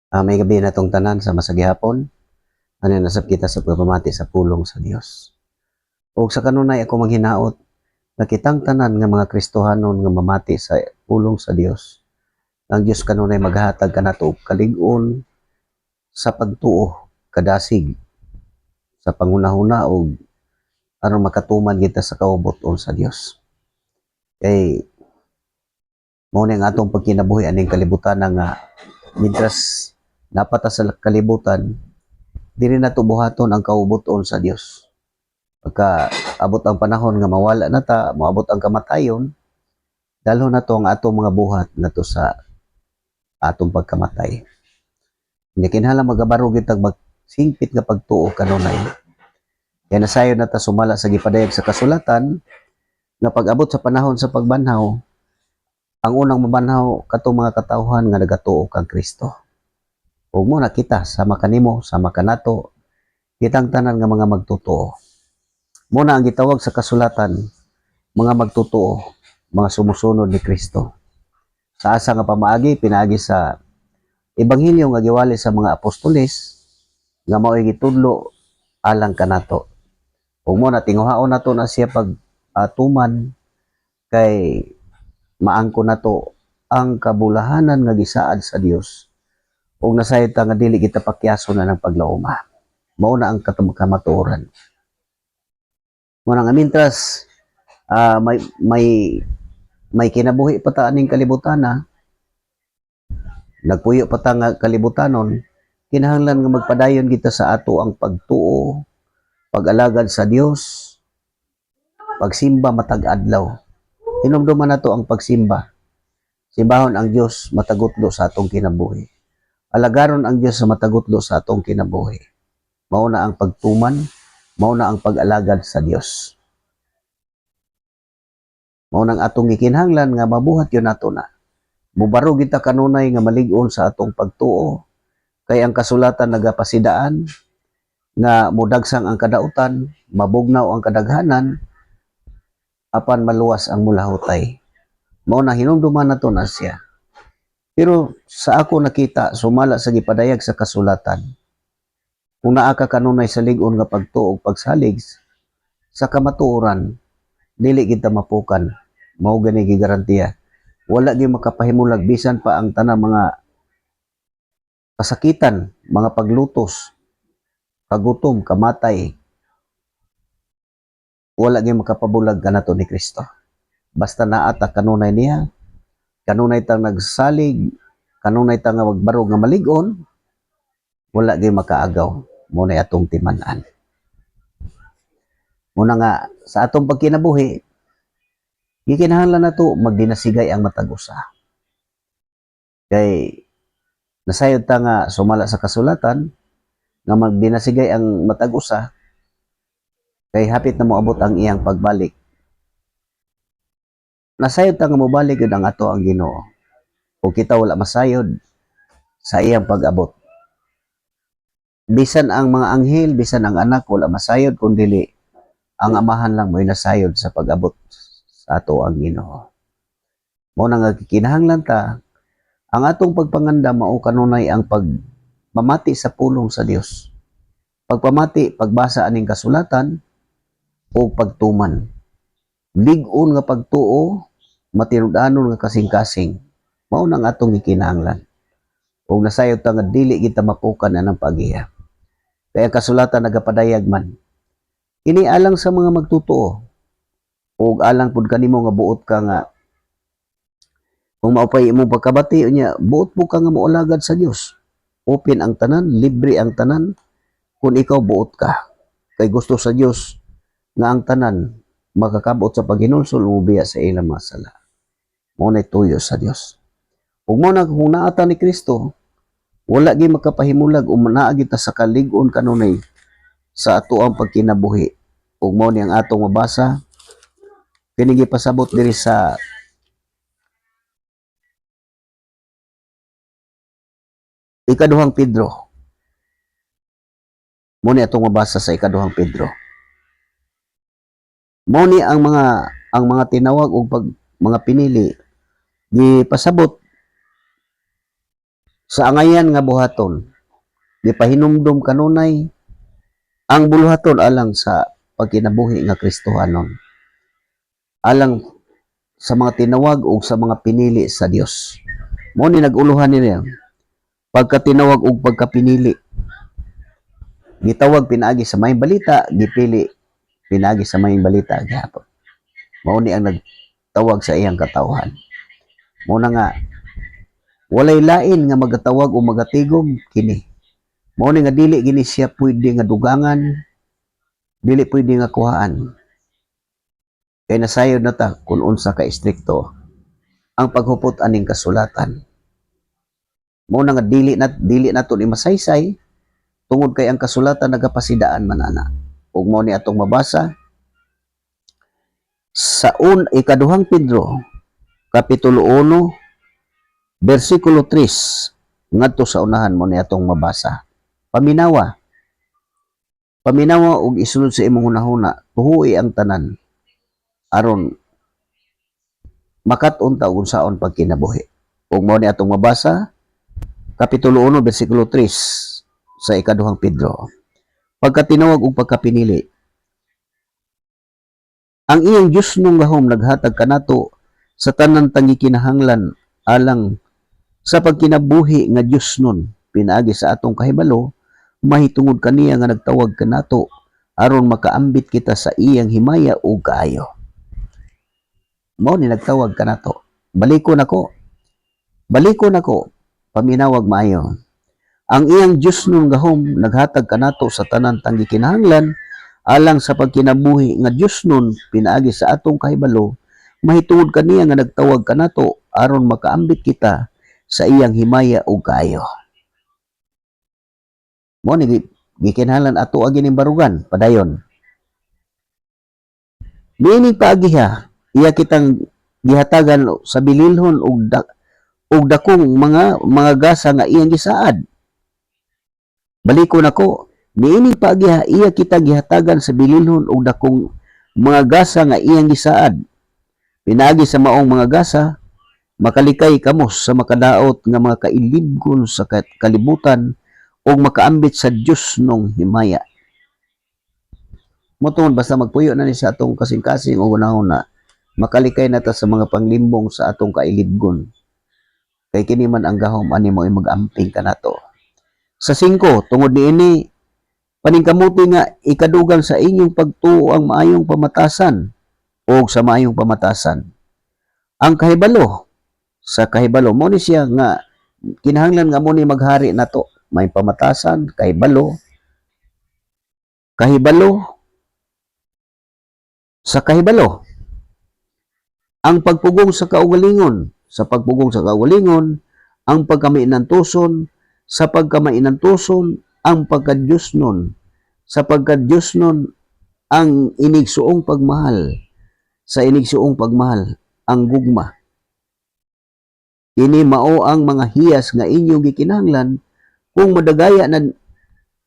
May gabi na tong tanan sa masagihapon. Ano nasab kita sa pagpamati sa pulong sa Dios. Ug sa kanunay ako manghinaot, nakitang tanan nga mga Kristohanon nga mamati sa pulong sa Dios. Ang Dios kanunay maghatag kanato og kalig-on sa pagtuo, kadasig sa pangunahuna og aron makatuman kita sa kaubuton sa Dios. Kay mao ni ang atong pagkinabuhi aning kalibutan nga mientras dapat sa kalibutan dili nato buhaton ang kaubuton sa Dios. Pagka abot ang panahon nga mawala na ta, moabot ang kamatayon, dalhon na to ang atong mga buhat nato sa atong pagkamatay. Hindi kinahanglan magabarog itag magsingpit nga pagtuo kanunay. Kaya nasayon na ta sumala sa gipadayag sa kasulatan nga pag-abot sa panahon sa pagbanhaw, ang unang mabanhaw katong mga katawhan nga nagatuo kang Kristo. Ug mo na kita sama kanimo, sama kanato, kitang tanan nga mga magtutuo. Muna ang gitawag sa kasulatan, mga magtutuo, mga sumusunod ni Kristo. Sa asa nga pamaagi, pinaagi sa Ebanghelyo nga giwali sa mga apostoles, nga mao'y gitudlo alang kanato. Kung mo na tinguhaon nato na siya pag tuman, kay maangko nato ang kabulahanan nga gisaad sa Dios. Ug nasayod ta nga dili kita pakyaso na ng paglauma. Mao na ang kamatuoran. Muna nga mintras may kinabuhi pa ta aning kalibutan na nagpuyo pa ta nga kalibutanon, kinahanglan nga magpadayon kita sa ato ang pagtuo, pag-alagad sa Dios, pagsimba matag adlaw. Hinumduman nato ang pagsimba. Simbahon ang Dios matagutlo sa atong kinabuhi. Alagaron ang Dios sa matagutlo sa atong kinabuhi. Mao na ang pagtuman, mao na ang pag-alagad sa Dios. Mao nang atong gikinahanglan nga mabuhat yun nato na. Mubarog kita kanunay nga malig-on sa atong pagtuo, kay ang kasulatan nagapasidaan nga mudagsang ang kadautan, mabugnaw ang kadaghanan, apan maluwas ang mulahutay. Mao na hinumduman nato na siya. Pero sa ako nakita, sumala sa gipadayag sa kasulatan, kung naa ka kanunay sa lig-on nga pagtuo ug pagsalig sa kamatuoran, dili kita mapukan. Mao gani gigarantiya. Wala gyud makapahimulag bisan pa ang tanang mga kasakitan, mga paglutos, kagutom, kamatay. Wala gyud makapabulag kanato ni Kristo. Basta naa ta kanunay niya, kanunay tang nagsalig, kanunay tang magbarog nga malig-on, wala gyud makaagaw. Mo na atong timan-an. Muna nga sa atong pagkinabuhi, gikinahanglan nato magdinasigay ang matag usa. Kay nasayod ta nga sumala sa kasulatan nga magdinasigay ang matag usa, kay hapit na moabot ang iyang pagbalik. Nasayod ta nga mobalik yun ang ato ang Ginoo. O kita wala masayod sa iyang pag-abot. Bisan ang mga anghel, bisan ang anak wala masayod kundi ang amahan lang mo'y nasayod sa pag-abot sa ato ang Ginoo. Mo nang kinahanglan ta ang atong pagpanganda mao kanunay ang pagmamati sa pulong sa Dios. Pagpamati, pagbasa aning kasulatan o pagtuman. Lig-on nga pagtuo, matinud-anon nga kasing-kasing. Mao nang atong gikinahanglan. Ug nasayod ta nga dili kita mapukan anang pagiya. Kaya kasulatan nagapadayag man. Ini alang sa mga magtutuo. Ug alang pud kanimo nga buot ka nga kung maupay imong pagkabati unya, buot mo ka nga moalagad sa Dios. Open ang tanan, libre ang tanan kung ikaw buot ka. Kay gusto sa Dios nga ang tanan makakabot sa paghinulsol o biya sa ilang mga sala. Mo na tuyo sa Dios. Ug mo na kung naata ni Kristo, wala gyud makapahimulag o naa kita sa kalig-on kanunay sa ato ang pagkinabuhi. Ug mo ni ang atong mabasa kini gipasabot diri sa ikaduhang Pedro. Mo ni atong mabasa sa ikaduhang Pedro. Mo ni ang mga tinawag og mga pinili gipasabot sa angayan nga buhaton gipahinumdum kanunay ang buluhaton alang sa pagkinabuhi nga Kristohanon, alang sa mga tinawag o sa mga pinili sa Dios. Mo ni naguluhan nila pagkatinawag o pagkapinili. Gitawag pinaagi sa may balita, gipili pinaagi sa may balita gihapon. Mao ni ang nagtawag sa iyang katawhan. Mo na nga walay lain nga magatawag o magatigom kini. Mao ni nga dili gini siya pwede nga dugangan, dili pwede nga kuhaan. Kay nasayod na ta kung unsa ka istrikto ang paghupot aning kasulatan. Mao na nga dili nato ni masaysay tungod kay ang kasulatan nagapasidaan man ana. Ug mao ni atong mabasa sa ikaduhang Pedro kapitulo 1 bersikulo 3 ngadto sa unahan mo ni atong mabasa. Paminawa og isunod sa imong hunahuna, tuhui ang tanan aron makat-on ta og unsaon pagkinabuhi. Ug mao ni atong mabasa kapitulo 1 bersikulo 3 sa ikaduhang Pedro. Pagkatinawag og pagkapinili, ang iyang Dios nung gahom naghatag kanato sa tanan tangi kinahanglan alang sa pagkinabuhi nga Dios nun pinaagi sa atong kahibalo, mahitungod kaniya nga nagtawag kanato aron makaambit kita sa iyang himaya o kaayo. Mao ni nagtawag kanato. Balikon ako, paminawag maayo. Ang iyang Dios nung gahom naghatag kanato sa tanan tangi kinahanglan alang sa pagkinabuhi nga Dios nun pinaagi sa atong kahibalo, mahitungod kaniya nga nagtawag kanato aron makaambit kita sa iyang himaya o kaayo. Mo ni gikinahanglan ato agi ning barugan padayon. Niini paagiha iya kitang gihatagan sa bililhon og dakong mga gasa nga iyang gisaad. Balikon ako, niini paagiha iya kita gihatagan sa bililhon og dakong mga gasa nga iyang gisaad. Pinaagi sa maong mga gasa, makalikay kamos sa makadaot nga mga kailibgon sa kalibutan o makaambit sa Diyos nung himaya. Motungod basta magpuyo na ni sa atong kasing-kasing o una-una, makalikay na ta sa mga panglimbong sa atong kailibgon. Kay kini man ang gahom ani mo mag-amping kanato. Sa 5, tungod niini, paningkamuti nga ikadugang sa inyong pagtuo ang maayong pamatasan o sa maayong pamatasan. Ang kahibalo, sa kahibalo mo ni siya nga kinahanglan nga mo ni maghari nato. May pamatasan, kahibalo, sa kahibalo. Ang pagpugong sa kaugalingon, ang pagkamainantuson, sa pagkamainantuson, ang pagkadyusnon, sa pagkadyusnon, ang inigsuong pagmahal, sa inigsuong pagmahal, ang gugma. Ini mao ang mga hiyas nga inyong gikinahanglan kung madagaya na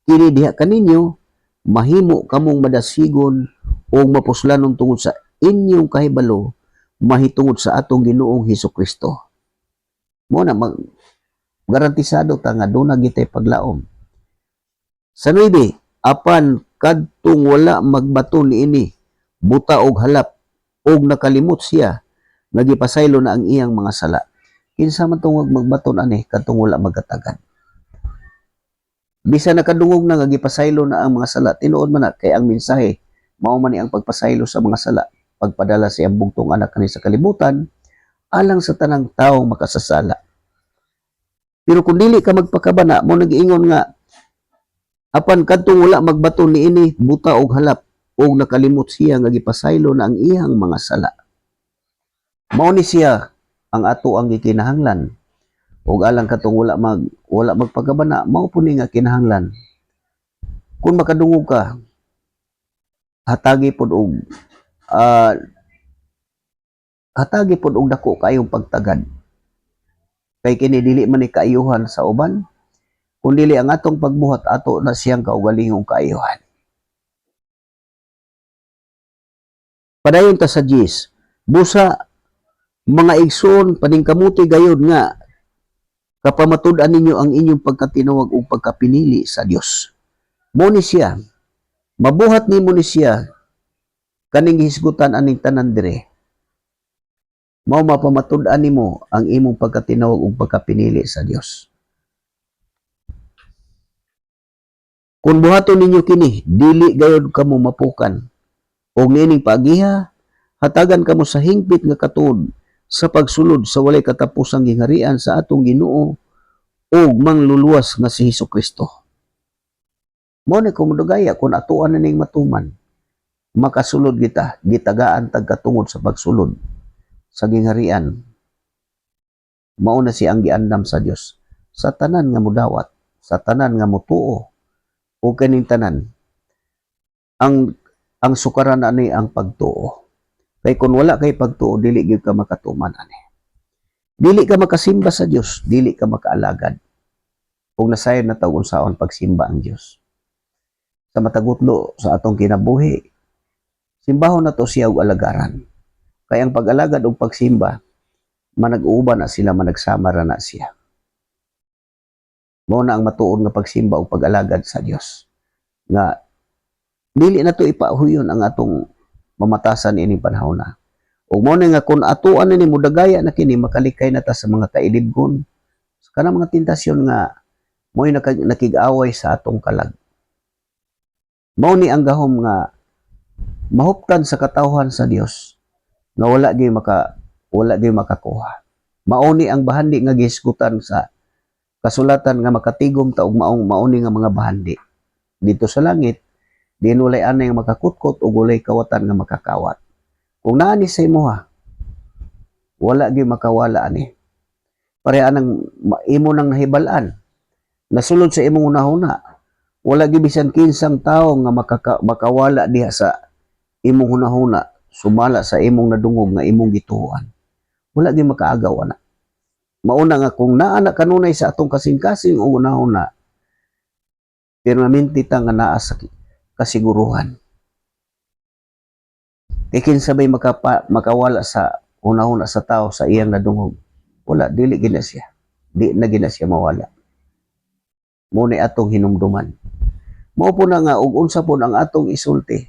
kini diha kaninyo, mahimo kamong madasigon o mapuslanon tungod sa inyong kahibalo, mahitungod sa atong Ginoong Hesukristo. Mo na garantisado ta nga duna gitay paglaom. Sa 9, apan kadtong wala magbato niini, buta og halap og nakalimot siya, nagipasaylo na ang iyang mga sala. Kinsa man tungog magbaton ani kadtong wala magkatagan. Bisa nakadungog na gipasaylo na ang mga sala, tinuod man na kay ang mensahe mao man ni ang pagpasaylo sa mga sala, pagpadala sa iyang bugtong anak kani sa kalibutan alang sa tanang taong makasasala. Pero kung dili ka magpakabana, mo nag-iingon nga apan kadtong wala magbato niini, buta og halap og nakalimot siya nga gipasaylo na ang iyang mga sala. Mao ni siya ang ato ang gikinahanglan. Ug alang katong wala magpagabana, mao po ni nga kinahanglan. Kung makadungog ka, hatagi pod og dako kayong pagtagad. Kay kini dili man ni kaayuhan sa uban, kun dili ang atong pagbuhat ato na siyang kaugalingong kaayuhan. Padayon ta sa 10, busa mga igsoon paningkamuti gayud nga Kapamatud-an ninyo ang inyong pagkatinawag o pagkapinili sa Dios. Mo ni siya, mabuhat nimo ni siya kaning hisgutan aning tanan dire. Mao mapamatud-an nimo ang imong pagkatinawag o pagkapinili sa Dios. Kung buhaton ninyo kini, dili gayud kamo mapukan. O nining paagiha, hatagan kamo sa hingpit nga katuod sa pagsulod sa walay katapusang gingharian sa atong Ginoo o mangluluwas nga si Hesukristo. Mao ni kumudugaya kung atuan na ning matuman, makasulod kita, gitagaan tagkatungod sa pagsulod sa gingharian. Mao na si ang giandam sa Dios sa tanan nga mudawat, sa tanan nga mutuo o kaning tanan. Ang sukaran ani ang pagtuo. Kay kung wala kay pagtuo, dili gyud ka makatuman ani. Dili ka makasimba sa Dios, dili ka makaalagad. Kung nasayon na taon saon pagsimba ang Dios. Sa matagutlo sa atong kinabuhi, simbahon na to siya og alagaran. Kay ang pag-alagad o pagsimba, manag-uuban na sila, managsamara na siya. Mao na ang matuod nga pagsimba o pag-alagad sa Dios. Nga dili na to ipahuyon ang atong mamatasan ining panahon na. Ug mao nga kun atuan ni mudagaya na kini makalikay na ta sa mga kailibgon, sa kanang mga tentasyon nga mo'y nakig-away sa atong kalag. Mao ni ang gahom nga mahuptan sa katawhan sa Dios nga wala gyud makakuha. Mao ni ang bahandi nga gihisgutan sa kasulatan nga makatigom ta og mao ni nga mga bahandi. Dito sa langit, di walay anay nga makakutkot o walay kawatan nga makakawat. Kung naani sa imuha, wala gyud makawala ani. Pareha nang imo nang nahibalan. Nasulod sa imong una-una, wala gyud bisan kinsang tawo nga makawala diha sa imong hunahuna, sumala sa imong nadungog nga imong gituohan. Wala gyud makaagaw ana. Mauna nga kung naa na kanunay sa atong kasing-kasing o una-una, permanente ta nga naa sa kasiguruhan. Kay kinsabay makawala sa una-una sa tao sa iyang nadungog. Wala, dili gina siya. Di na gina siya mawala. Muna atong hinumduman. Mao po na nga, ug unsa po ang atong isulti.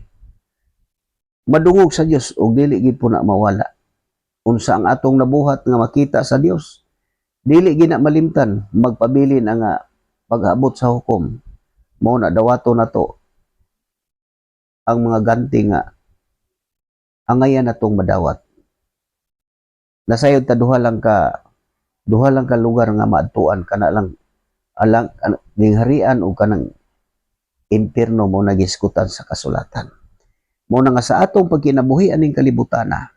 Madungog sa Dios ug dili gid po na mawala. Unsa ang atong nabuhat nga makita sa Dios. Dili gina malimtan, magpabilin ang pag-abot sa hukom. Mao na dawato na to ang mga ganti nga angayan natong madawat. Nasayod ta duha lang ka lugar nga maadtuan kana lang alang ning harian o kanang impierno mo nagiskutan sa kasulatan. Mo na nga sa atong pagkinabuhi aning kalibutan na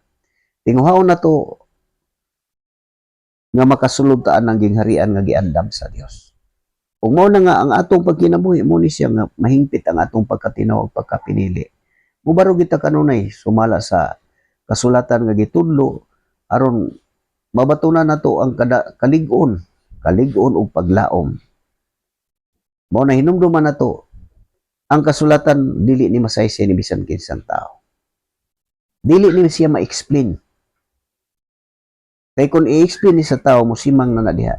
tinguhaon na to nga makasulod taan ang gingharian nga giandam sa Dios. Ug mao na nga ang atong pagkinabuhi mo ni siya nga mahingpit ang atong pagkatinawag pagkapinili. Mubaro kita kanunay sumala sa kasulatan nga gitudlo aron mabatunan nato ang kalig-on ug paglaom. Mao na hinumduman nato ang kasulatan dili ni masaysay ni bisan kinsang tao. Dili ni siya ma-explain. Kay kung i-explain ni sa tao musimang na diha.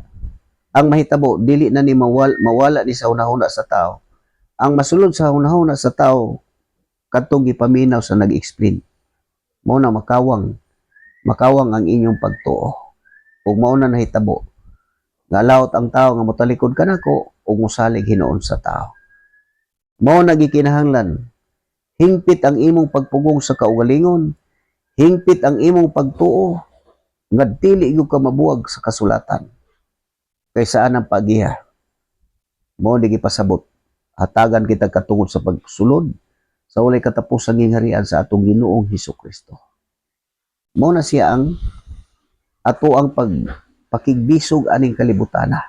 Ang mahitabo dili na ni mawala ni sa hunahuna sa tao. Ang masulod sa hunahuna sa tao kadtong gipaminaw sa nag-explain. Mao na makawang ang inyong pagtuo. Ug mao na nahitabo nga laot ang tao nga motalikod kanako ug mosalig hinuon sa tao. Mao na gikinahanglan hingpit ang imong pagpugong sa kaugalingon, hingpit ang imong pagtuo nga dili gyud ka mabuwag sa kasulatan. Kay saan ang pagiha? Mao di gipasabot. Hatagan kita katungod sa pagsulod sa walay katapusang gingharian sa atong Ginoong Hesukristo. Mao na siya ang ato ang pakigbisog aning kalibutana.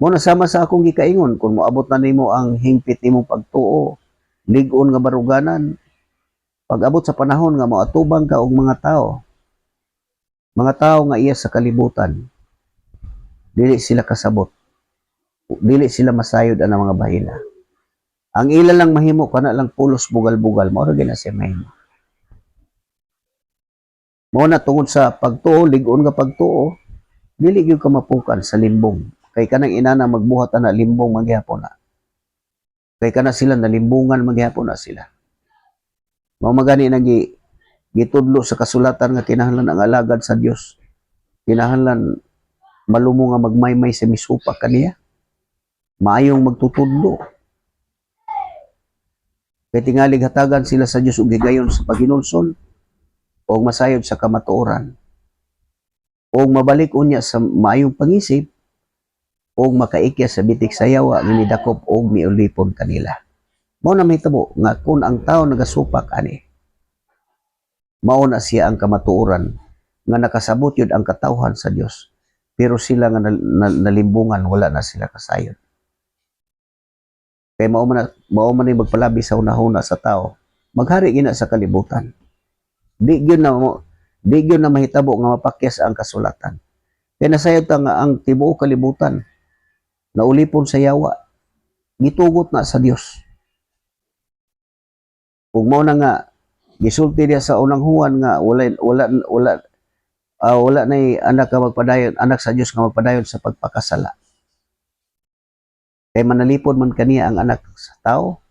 Mao na sama sa akong gikaingon kung moabot na nimo ang hingpit nimong pagtuo, lig-on nga baruganan, pag-abot sa panahon nga moatubang ka og mga tao nga iya sa kalibutan, dili sila kasabot, dili sila masayod ang mga bahina. Ang ila lang mahimo kana lang pulos bugal-bugal, mao ra gina siya mahimo. Mao na tungod sa pagtuo, lig-on nga pagtuo, dili gyud ka mapukan sa limbong. Kay kanang inana magbuhat na limbong magyapon na. Kay kana sila nalimbungan magyapon na sila. Mao magani nagi gitudlo sa kasulatan nga kinahanglan ang alagad sa Dios. Kinahanglan malumo nga magmaymay sa misupa kaniya. Maayong magtutudlo. Kay tingalig hatagan sila sa Dios ug higayon sa paghinulsol o masayod sa kamatuoran. O mabalik unya sa maayong pangisip o makaikya sa bitik sayawa nga nidakop og miulipon kanila. Mao na mahitabo nga kun ang tao nagasupak ani, mao na siya ang kamatuoran nga nakasabot yun ang katawhan sa Dios. Pero sila nga nalimbungan wala na sila kasayod. Kay mao man ni magpalabi sa hunahuna sa tao, maghari gina sa kalibutan. Di gyud na mahitabo nga mapakyas ang kasulatan. Kay nasayod ta nga ang tibuok kalibutan na ulipon sa yawa, gitugot na sa Dios. Ug mao na nga gisulti diya sa unang Juan nga wala nay anak sa Dios nga magpadayon sa pagpakasala. Kay manalipod man kaniya ang anak sa tao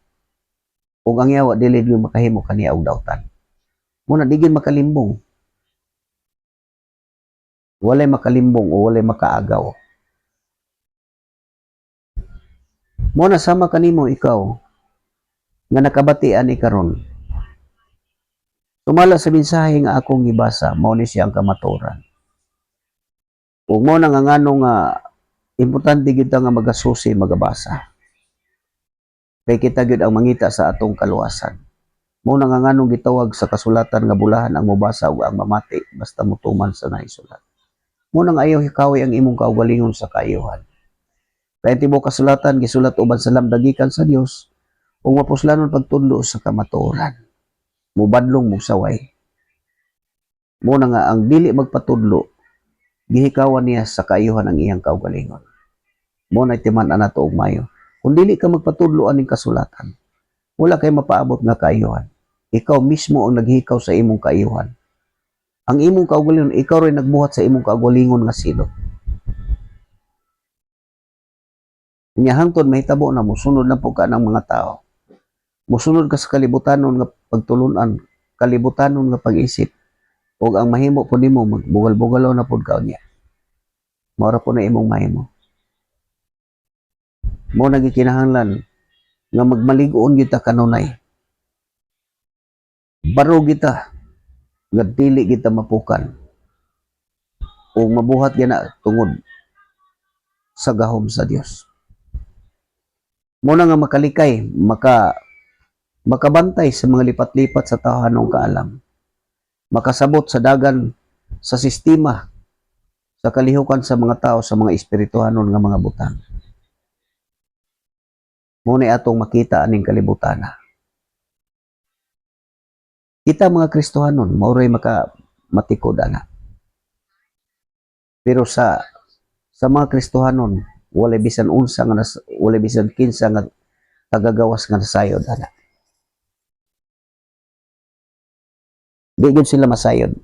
ug ang yawa dili gyud makahimo kaniya og dawtan. Muna di gyud makalimbong. Walay makalimbong o walay makaagaw. Muna sama kanimo ikaw nga nakabatian ni karon. Tumala sa mensahe nga akong gibasa, mao ni siya ang kamatuoran. Ug mao na nga ngano nga importante gyud nga magasusi magabasa. Kay kita gyud ang mangita sa atong kaluwasan. Mao na nga nganong gitawag sa kasulatan nga bulahan ang mobasa ug ang mamati basta motuman sa naisulat. Mao na nga ayaw hikawi ang imong kaugalingon sa kaayuhan. Kay tibuok kasulatan gisulat uban sa lamdagikan sa Dios ug mapuslanon pagtudlo sa kamatuoran. Mubadlong mong saway. Mao na nga ang dili magpatudlo gihikawan niya sa kaayuhan ang iyang kaugalingon. Mao na timan-an nato og mayo. Kung dili ka magpatudlo aning kasulatan, wala kay mapaabot nga kaayuhan. Ikaw mismo ang naghikaw sa imong kaayuhan. Ang imong kaugalingon, ikaw rin nagbuhat sa imong kaugalingon nga silot. Nya hangtod mahitabo na mosunod na po ka ng mga tao. Mosunod ka sa kalibutanon nga pagtulunan, kalibutanon nga pag-isip. Ug ang mahimo po nimo magbugal-bugalaw na pud ka niya. Mao po na imong mahimo. Mao nagikinahanglan nga magmaligoon kita kanunay. Baro kita nga dili kita mapukan. O mabuhat gina tungod sa gahom sa Dios. Mao na nga makalikay, makabantay sa mga lipat-lipat sa tahanong kaalam. Makasabot sa dagan sa sistema sa kalihukan sa mga tao sa mga espirituhanon nga mga butang. Muna atong makita aning kalibutana. Kita mga Kristohanon, mauray matikod ana. Pero sa mga Kristohanon, walay bisan unsa nga walay bisan kinsa nga tagagawas nga nasayod ana. Di gyud sila masayod.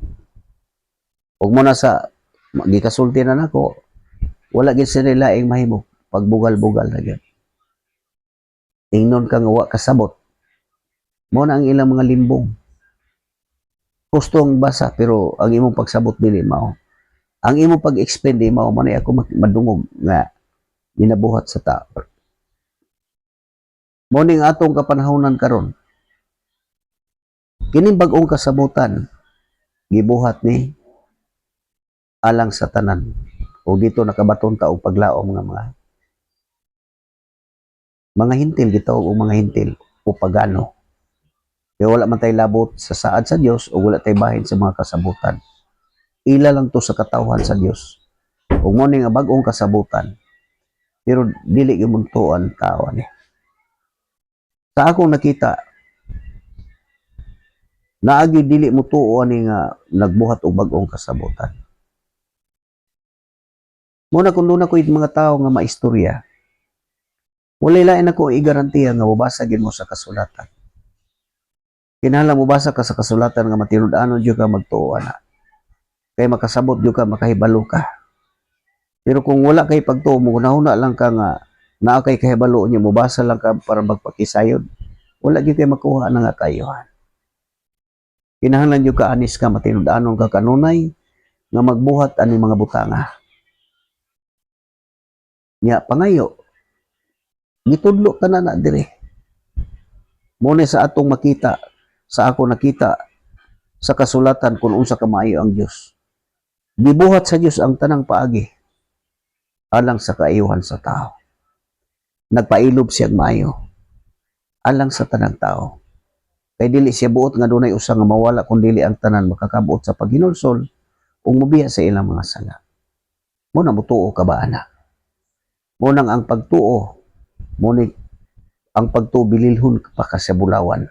Ug mo na sa gikasulti na nako, wala gyud sila laing mahimo pagbugal-bugal na gyud. Ingnon ka nga wa kasabot. Mo na ang ilang mga limbong. Gustong basa pero ang imong pagsabot dili mao. Ang imong pag-explain di mao man ako madungog nga ginabuhat sa tao. Mo ning atong kapanahonan karon. Kining bag-ong kasabutan gibuhat ni alang sa tanan. O dito nakabaton ta og paglaom nga mga hintil gitawag og mga hintil o pagano. Kaya wala man tay labot sa saad sa Dios o wala tay bahin sa mga kasabutan. Ila lang to sa katawhan sa Dios. Ug mo ni nga bag-ong kasabutan. Pero dili gyud tuan tao ni. Sa akong nakita naagi dili mo tuo ani nga nagbuhat og bag-ong kasabutan. Muna kung doon ako yung mga tao nga maistorya, wala lain ako i-garantiya nga mabasa gid mo sa kasulatan. Kinahanglan mobasa ka sa kasulatan nga matinud-anon jud ka magtuo ana. Kay makasabot jud ka, makahibalo ka. Pero kung wala kay pagtuo mo, hunahuna lang ka nga naa kay kahibalo niya, mubasa lang ka para magpakisayod, wala gyud kay makuha na nga kayuhan. Kinahanglan yung kaanis ka, matinud-anon ka kanunay, nga magbuhat ani mga butanga. Nya pangayo, gitudlo tanan na dire. Muna sa atong makita, sa ako nakita, sa kasulatan kung unsa ka maayo ang Dios. Gibuhat sa Dios ang tanang paagi, alang sa kaayuhan sa tao. Nagpailob siya maayo, alang sa tanang tao. Kay dili siya buot nga dunay usa nga mawala kun dili ang tanan makakabuot sa paghinulsol ug mobiya sa ilang mga sala. Mo na mutuo ka ba ana? Mo nang ang pagtuo, mo ni ang pagtuo bililhon pa ka sa bulawan.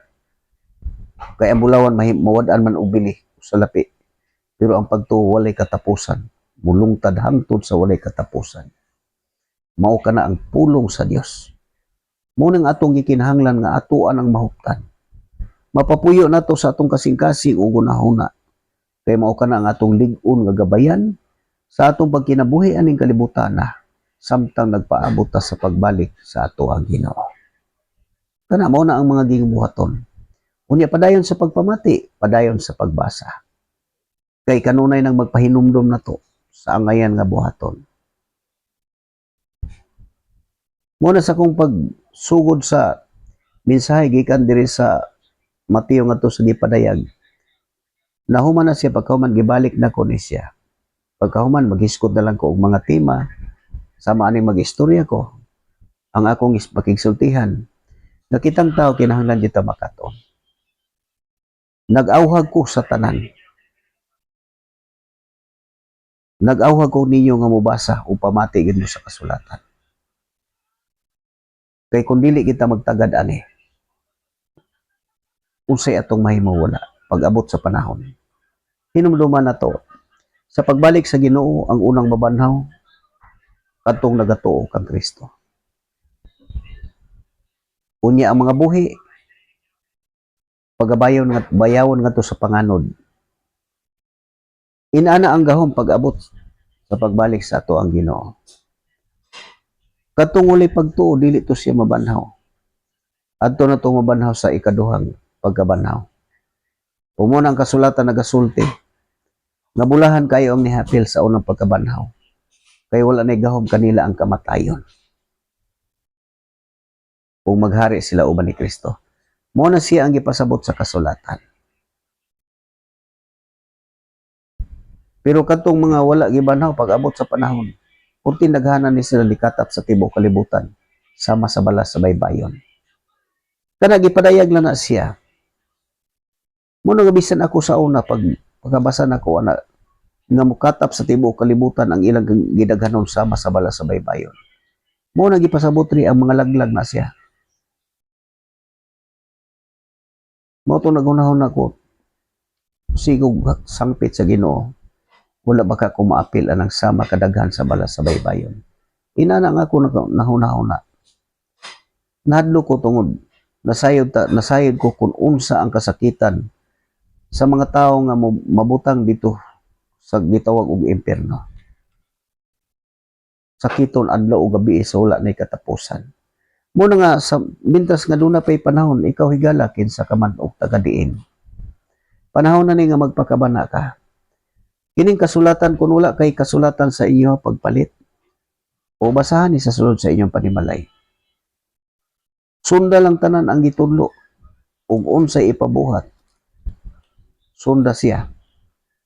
Kay ang bulawan mawad-an man og bili sa lapi. Pero ang pagtuo walay katapusan. Mulungtad hangtod sa walay katapusan. Mao kana ang pulong sa Dios. Mo nang atong gikinahanglan nga atuan ang mahuptan. Mapapuyo nato sa atong kasing-kasing ug unahuna. Kay mao kana ang atong lig-on nga gabayan sa atong pagkinabuhi aning kalibutan na samtang nagpaabot ta sa pagbalik sa ato ang Ginoo. Kana mao na ang mga gibuhaton. Unya padayon sa pagpamati, padayon sa pagbasa. Kay kanunay nang magpahinumdom nato sa angayan nga buhaton. Muna sa kong pagsugod sa mensahe gikan diri sa Mateo ngadto sa gipadayag. Nahuman na siya pagkahuman gibalik na ko ni siya. Pagkahuman maghiskot na lang ko og mga tema sama ani magistorya ko. Ang akong pakigsultihan. Nakitang tao kinahanglan dito makaton. Nag-awhag ko sa tanan. Nag-awhag ko ninyo nga mubasa o pamati gid mo sa kasulatan. Kay kung dili kita magtagad ani, unsay atong mahimawala pag-abot sa panahon. Hinumduman na to, sa pagbalik sa Ginoo ang unang mabanhaw kadtong nagatuo kang Kristo. Unya ang mga buhi pagabayon nga bayawon ngadto sa panganod. Inana ang gahom pag-abot sa pagbalik sa ato ang Ginoo. Kadtong uli pagtuo dili to siya mabanhaw. Adto na to mabanhaw sa ikaduhang pagkabanhaw. Umuna ang kasulatan nagasulti. Nabulahan kayo ang nihapil sa unang pagkabanhaw. Kay wala na gahom kanila ang kamatayon. Kung maghari sila uban ni Kristo. Muna siya ang gipasabot sa kasulatan. Pero katong mga wala gibanhaw pag-abot sa panahon, unti naghanan ni sila likatap sa tibuok kalibutan sama sa balas sa baybayon. Kana gipadayag na siya. Muna nga bisan ako sa una pagkabasa nako ana nga mukatap sa tibuok kalibutan ang ilang gidaghanon sama sa balas sa baybayon. Muna gipasabot ri ang mga laglag na siya. Mao to nagunahon ako sigog sangpit sa Ginoo. Wala baka ko maapil anang sama kadaghan sa balas sa baybayon. Inana nga ako nahuna-huna. Nahadlo ko tungod nasayod ko kung unsa ang kasakitan sa mga tao nga mabutang dito sa gitawag og impierno. Sakiton adlaw ug gabi sa wala nay katapusan. Muna nga sa mintas nga duna pay panahon ikaw higala kinsa ka man og tagadiin. Panahon na ni nga magpakabana ka. Kining kasulatan kung wala kay kasulatan sa inyo pagpalit o basahan ni sa sulod sa inyong panimalay. Sunda lang tanan ang gitudlo ug unsay ipabuhat. Sunda siya.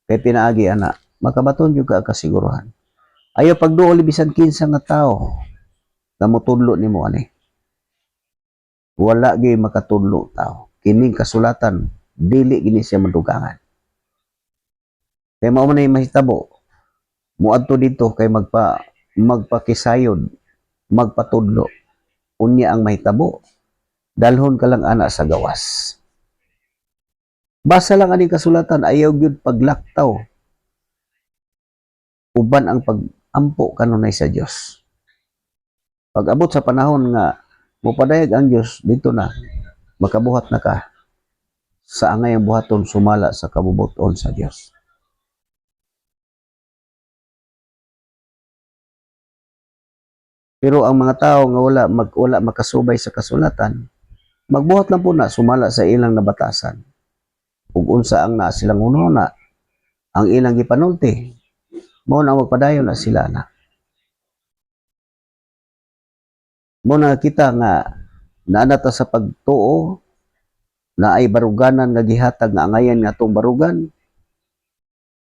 Kay pinaagi ana, makabaton jud ka kasiguruhan. Ayaw pagduol bisan kinsa nga tao nga motudlo nimo ani. Wala gyud makatudlo tao. Kining kasulatan dili gini siya madugangan. Kay mao man mahitabo. Muadto dito kay magpakisayod, magpatudlo. Unya ang mahitabo. Dalhon ka lang ana sa gawas. Basa lang aning kasulatan ayaw gyud paglaktaw. Uban ang pag-ampo kanunay sa Dios. Pag-abot sa panahon nga mopadayag ang Dios dito na makabuhat na ka sa angay ang buhaton sumala sa kabubuton sa Dios. Pero ang mga tao nga wala makasubay sa kasulatan, magbuhat lang po na sumala sa ilang nabatasan. Ug unsa ang naa silang hunahuna, ang ilang gipanulti, mao na magpadayon na sila na. Mao na kita nga naanata sa pagtuo na ay baruganan nga gihatag nga angayan nga atong barugan,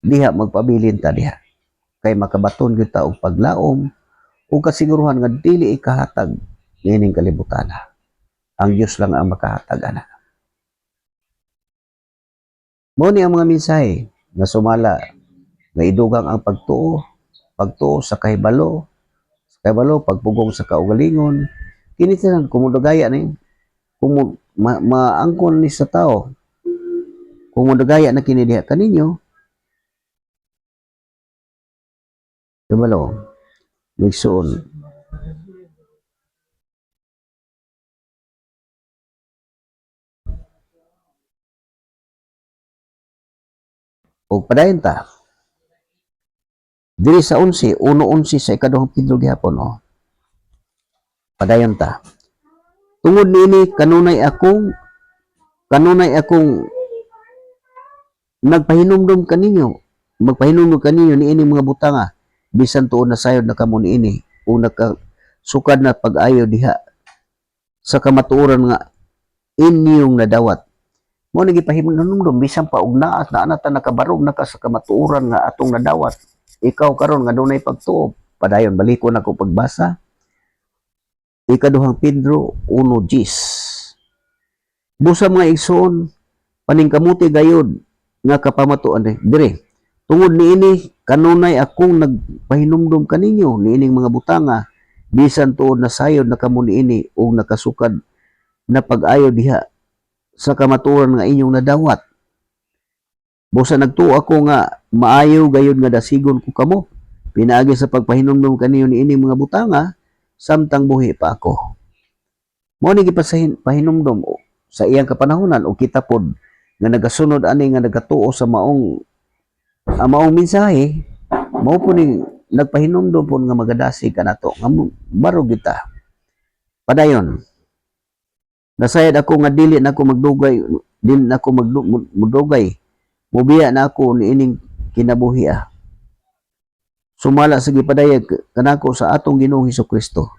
diha magpabilin ta diha. Kay makabaton gyud ta og paglaom o kasiguruhan nga dili ikahatag nining kalibutan. Ang Dios lang ang makahatag ana. Mao ni ang mga mensahe nga sumala nga idugang ang pagtuo sa kahibalo, pagpugong sa kaugalingon, kini tanan kumudagaya ni maangkon ni sa tao. Kumudagaya na kini diha kaninyo, kabalo, nagsuon. O padayon ta, diri sa 11, 1:11 sa ikaduhang Pedro gihapon, padayon ta. Tungod niini kanunay akong magpahinumdum kaninyo niini mga butanga, bisan tuod na sayod na kamo niini o nakasukad na pag-ayo diha sa kamatuoran nga inyong nadawat. Mo ni gipahinumdum bisan pa og naat na anata nakabarog na ka sa kamatuoran nga atong nadawat. Ikaw karon nga dunay pagtuo, padayon balikon ako pagbasa. Ikaduhang Pedro 1:10. Busa mga igsoon, paningkamuti gayud nga kapamatuan dire. Tungod niini kanunay akong nagpahinumdum kaninyo niining mga butanga, bisan tuod na sayod na kamo niini o nakasukad na pag-ayo diha sa kamatuoran nga inyong nadawat. Busa nagtuo ako nga maayo gayud nga dasigon ko kamo pinaagi sa pagpahinumdum kaninyo niining mga butanga samtang buhi pa ako. Mao ni gipahinumdum sa iyang kapanahonan o kita pod nga nagasunod ani nga nagatuo sa maong mensahe, mao po ni nagpahinumdum po nga magadasi kanato nga barog kita. Padayon, nasayad ako nga dili na ako magdugay, mubiya na ako niining kinabuhi. Sumala sa gipadayag kanako sa atong Ginoong Hesukristo.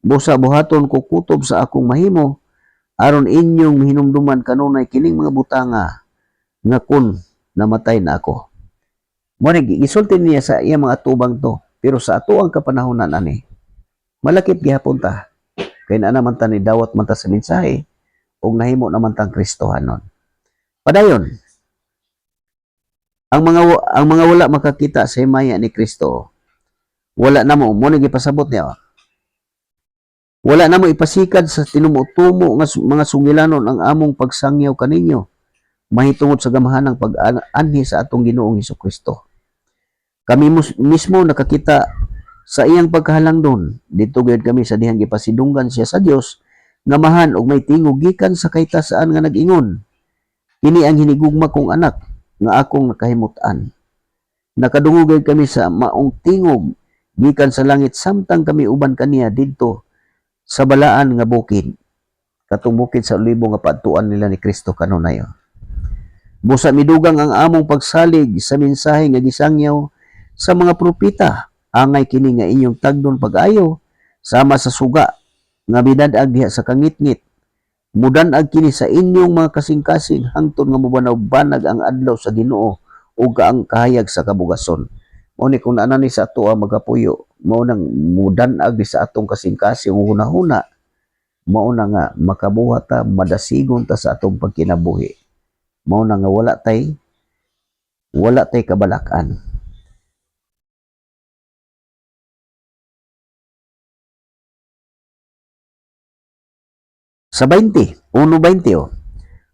Busa buhaton ko kutob sa akong mahimo aron inyong hinumduman kanunay kining mga butanga nga kun namatay na ako. Mo ni gisulti niya sa iya mga atubang to, pero sa ato ang kapanahonan ani malakip gihapon ta kay naa naman ta ni dawat man ta sa mensahe ug nahimo naman tang Kristohanon. Padayon, ang mga wala makakita sa himaya ni Kristo, wala na mo ni gipasabot niya. Wala na mo ipasikad sa tinumutumo nga mga sungilanon ang among pagsangyaw kaninyo, mahitungod sa gamahanang pag-anhi sa atong Ginoong Hesukristo. Kami mismo nakakita sa iyang pagkahalangdon, dito gayud kami sa dihang gipasidunggan siya sa Dios, nga mahan og may tingog gikan sa kaytasaan nga nag-ingon. Kini ang hinigugma kong anak nga akong nakahimutan. Nakadungog kami sa maong tingog gikan sa langit samtang kami uban kaniya didto sa balaan nga bukid, katong bukid sa Olibo nga paadtuan nila ni Kristo kanunayo. Busa midugang ang among pagsalig sa mensahe nga gisangyaw sa mga propeta, angay kini nga inyong tagdon pag-ayo sama sa suga nga bidadag diha sa kangitngit. Mudanag kini sa inyong mga kasing-kasing hangtod nga mobanaw-banag ang adlaw sa Ginoo ug ang kahayag sa kabugason. Mao ni kung ana ni sa ato ang magapuyo, mao nang mudanag sa atong kasing-kasing hunahuna, mao na nga makabuhat ta, madasigon ta sa atong pagkinabuhi. Mao na nga wala tay kabalakan. Sa 20, 1:20,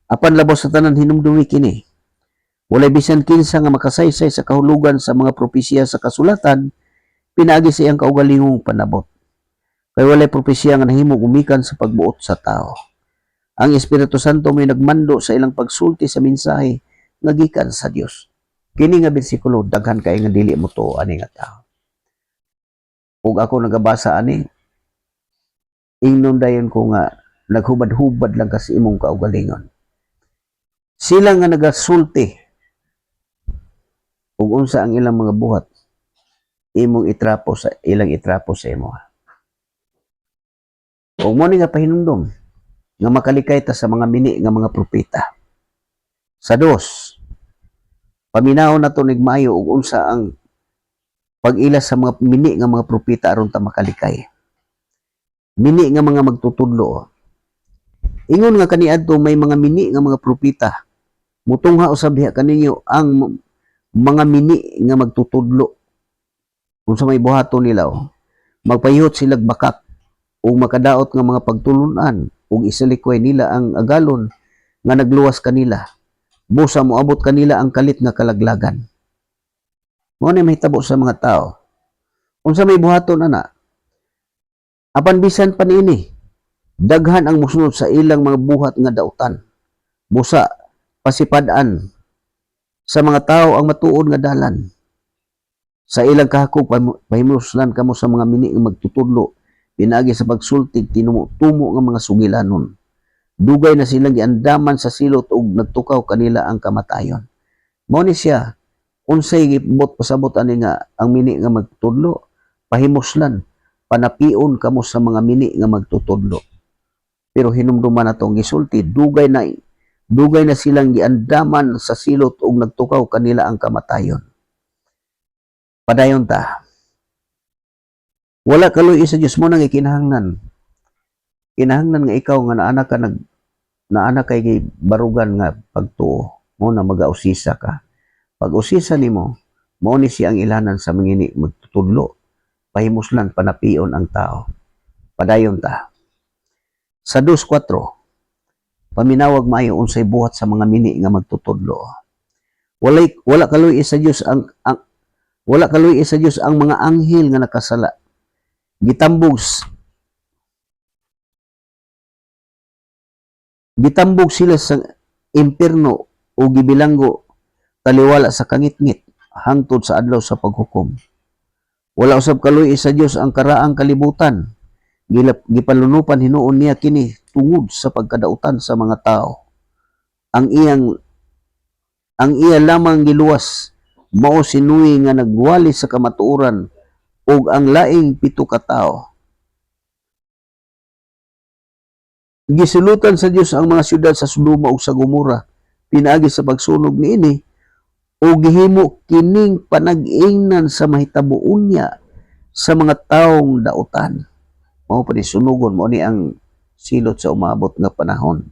apan labos sa tanan hinumdumi kini. Walay bisan kinsa nga makasaysay sa kahulugan sa mga propesya sa kasulatan, pinaagi sa iyang kaugalingong panabot. Kay walay propesya nga nahimo gumikan sa pagbuot sa tao. Ang Espiritu Santo may nagmando sa ilang pagsulti sa mensahe nga gikan sa Dios. Kini nga bersikulo daghan kay nga dili mo to ani nga tao. Ug ako nagabasa ani, ingnon dayon ko nga naghubad-hubad lang kasi imong kaugalingon. Sila nga nagasulti ug unsa ang ilang mga buhat, ilang itrapo sa imo. Ug mo ni nga pahinumdom nga makalikay ta sa mga mini nga mga propeta. Sa dos, paminaw na to nigmayo ug unsa ang pag-ila sa mga mini nga mga propeta aron ta makalikay. Mini nga mga magtutudlo. Ingon nga kaniadto may mga mini nga mga propeta. Mutungha usab diha kaninyo ang mga mini nga magtutudlo. Kung sa may buhaton nila, magpayot sila bakak o makadaot nga mga pagtulunan o isalikway nila ang agalon nga nagluwas kanila. Busa moabot kanila ang kalit nga kalaglagan. Mao ni mahitabo sa mga tao. Unsa may buhaton ana? Apan bisan pa niini, daghan ang musunod sa ilang mga buhat nga dautan. Busa pasipad-an sa mga tao ang matuod nga dalan. Sa ilang kahakog pahimuslan kamo sa mga mini nga magtutudlo pinaagi sa pagsultig tinumo-tumo nga mga sugilanon. Dugay na silang giandaman sa silot ug nagtukaw kanila ang kamatayon. Mao ni siya unsay gibot pasabot ani nga ang mini nga magtudlo pahimuslan panapion kamo sa mga mini nga magtutudlo. Pero hinumduman natong gisulti dugay na silang giandaman sa silot ug nagtukaw kanila ang kamatayon. Padayon ta. Wala kaluy sa Dios mo nang ikinahangnan. Kinahangnan nga ikaw nga naana kay barugan nga pagtuo mo na magausisa ka. Pag usisa nimo, mao ni siya ang ilanan sa mangini magtutudlo. Pahimuslan panapion ang tao. Padayon ta. Sa 2:4, paminawag maayo unsay buhat sa mga mini nga magtutudlo. Wala kaluy sa Dios ang mga anghel nga nakasala. Gitambog sila sa impierno o gibilanggo taliwala sa kangitngit hangtod sa adlaw sa paghukom. Wala usab kaluy sa Dios ang karaang kalibutan. Gipalunupan hinuon niya kini tungod sa pagkadautan sa mga tao. Ang iya lamang giluwas mao sinuwi nga nagwali sa kamatuoran ug ang laing 7 ka tawo. Gisulutan sa Dios ang mga syudad sa Sodoma ug sa Gomora pinaagi sa pagsunog niini o gihimo kining panag-ingnan sa mahitabuon niya sa mga taong dautan. Mao pa ni sunugon mo ni ang silot sa umabot nga panahon.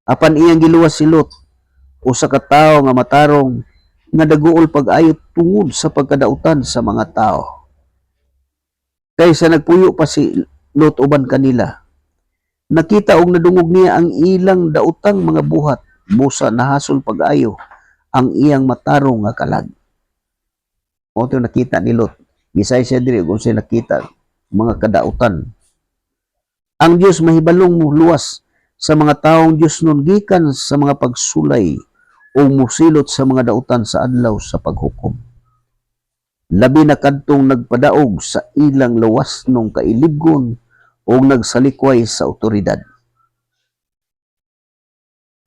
Apan iyang giluwas silot usa ka tawo nga matarong nga daguol pag-ayot tungod sa pagkadautan sa mga tao. Kaysa nagpuyo pa si Lot uban kanila. Nakita og nadungog niya ang ilang dautang mga buhat, busa nahasol pag-ayo ang iyang matarong nga kalag. O ito nakita ni Lot. Gisay siya diri kung siya nakita mga kadautan. Ang Dios mahibalong luwas sa mga taong Dios nun gikan sa mga pagsulay o musilot sa mga dautan sa adlaw sa paghukom. Labi na kadtong nagpadaog sa ilang lawas nung kailibgon o nagsalikway sa otoridad.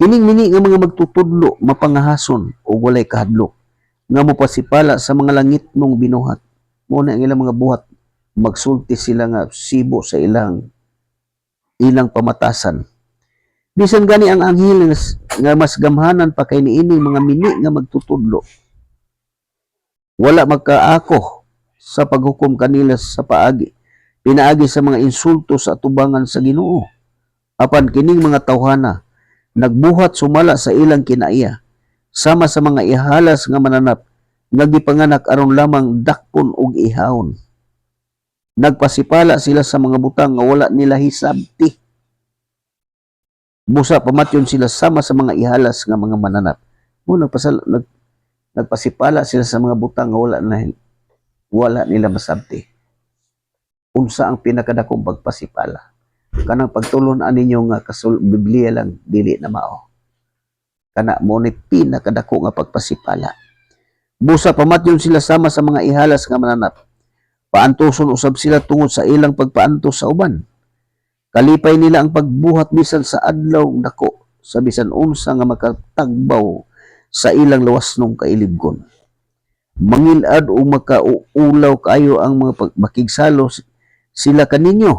Kining mini nga mga magtutudlo mapangahason o walay kahadlok nga mopasipala sa mga langit nung binuhat. Muna ang ilang mga buhat magsulti sila nga sibo sa ilang pamatasan. Bisan gani ang anghel nga mas gamhanan pa kay niining mga mini nga magtutudlo. Wala magkaako sa paghukom kanila sa pinaagi sa mga insulto sa atubangan sa Ginoo. Apan kining mga tawhana nagbuhat sumala sa ilang kinaiya sama sa mga ihalas nga mananap nga gipanganak aron lamang dakpon ug ihawon. Nagpasipala sila sa mga butang nga wala nila hisabti. Busa pamatyon sila sama sa mga ihalas nga mga mananap. Nagpasipala sila sa mga butang nga wala nila masabti. Unsa ang pinakadakong pagpasipala? Kanang pagtulon-an ninyo nga Biblia lang dili na mao. Kana mo ni pinakadako nga pagpasipala. Busa pamatyon sila sama sa mga ihalas nga mananap. Paantoson usab sila tungod sa ilang pagpaantos sa uban. Kalipay nila ang pagbuhat bisan sa adlaw dako sa bisan unsa nga makatagbaw sa ilang lawasnong kailibgon. Mangilad o makauulaw kayo ang mga makigsalo sila kaninyo,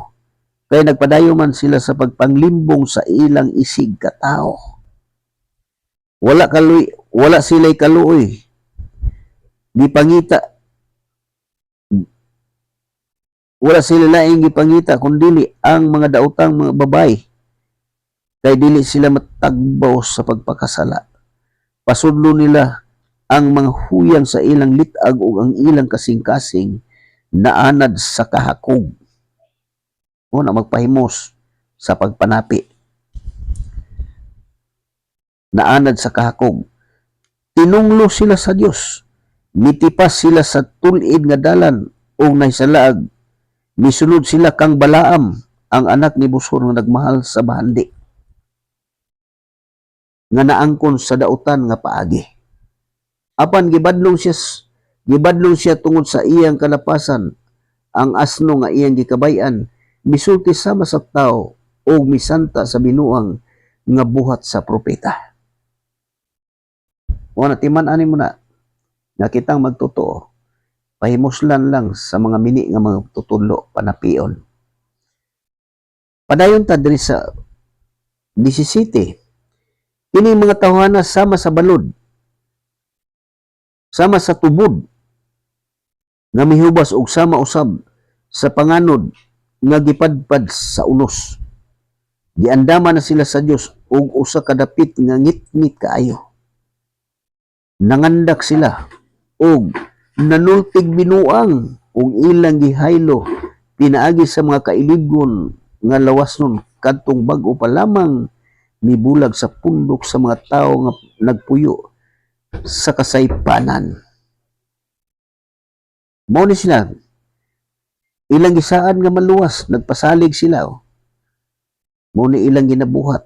kaya nagpadayo man sila sa pagpanglimbong sa ilang isig katao. Wala sila'y kaluoy. Gipangita, wala sila laing gipangita kundili ang mga daotang mga babay, kay dili sila matagbaw sa pagpakasala. Pasudlo nila ang mga huyang sa ilang litag o ang ilang kasing-kasing naanad sa kahakog. O na magpahimos sa pagpanapi. Naanad sa kahakog. Tinunglo sila sa Dios. Mitipas sila sa tulid nga dalan o nahisalaag. Misunod sila kang Balaam, ang anak ni Busor nga nagmahal sa bahandi, nga naangkon sa dautan nga paagi. Apan gibadlong siya tungod sa iyang kalapasan, ang asno nga iyang gikabayan, misulti sama sa tao o misanta sa binuang nga buhat sa propeta. O natiman-ani mo na, nakitang magtotoo, pahimuslan lang sa mga mini nga mga tutulo, panapion. Padayon ta diri sa 17, ini mga tawhana sama sa balod, sama sa tubod, nga mihubas og sama usab sa panganod nga gipadpad sa unos. Giandama na sila sa Dios og usa ka dapit nga ngit-ngit kaayo. Nangandak sila og nanultig binuang og ilang gihaylo pinaagi sa mga kailigon nga lawasnon kadtong bag-o pa lamang mibulag sa pundok sa mga tao nga nagpuyo sa kasaypanan. Mao ni sila ilang gisaan nga maluwas, nagpasalig sila. Mao ni ilang ginabuhat.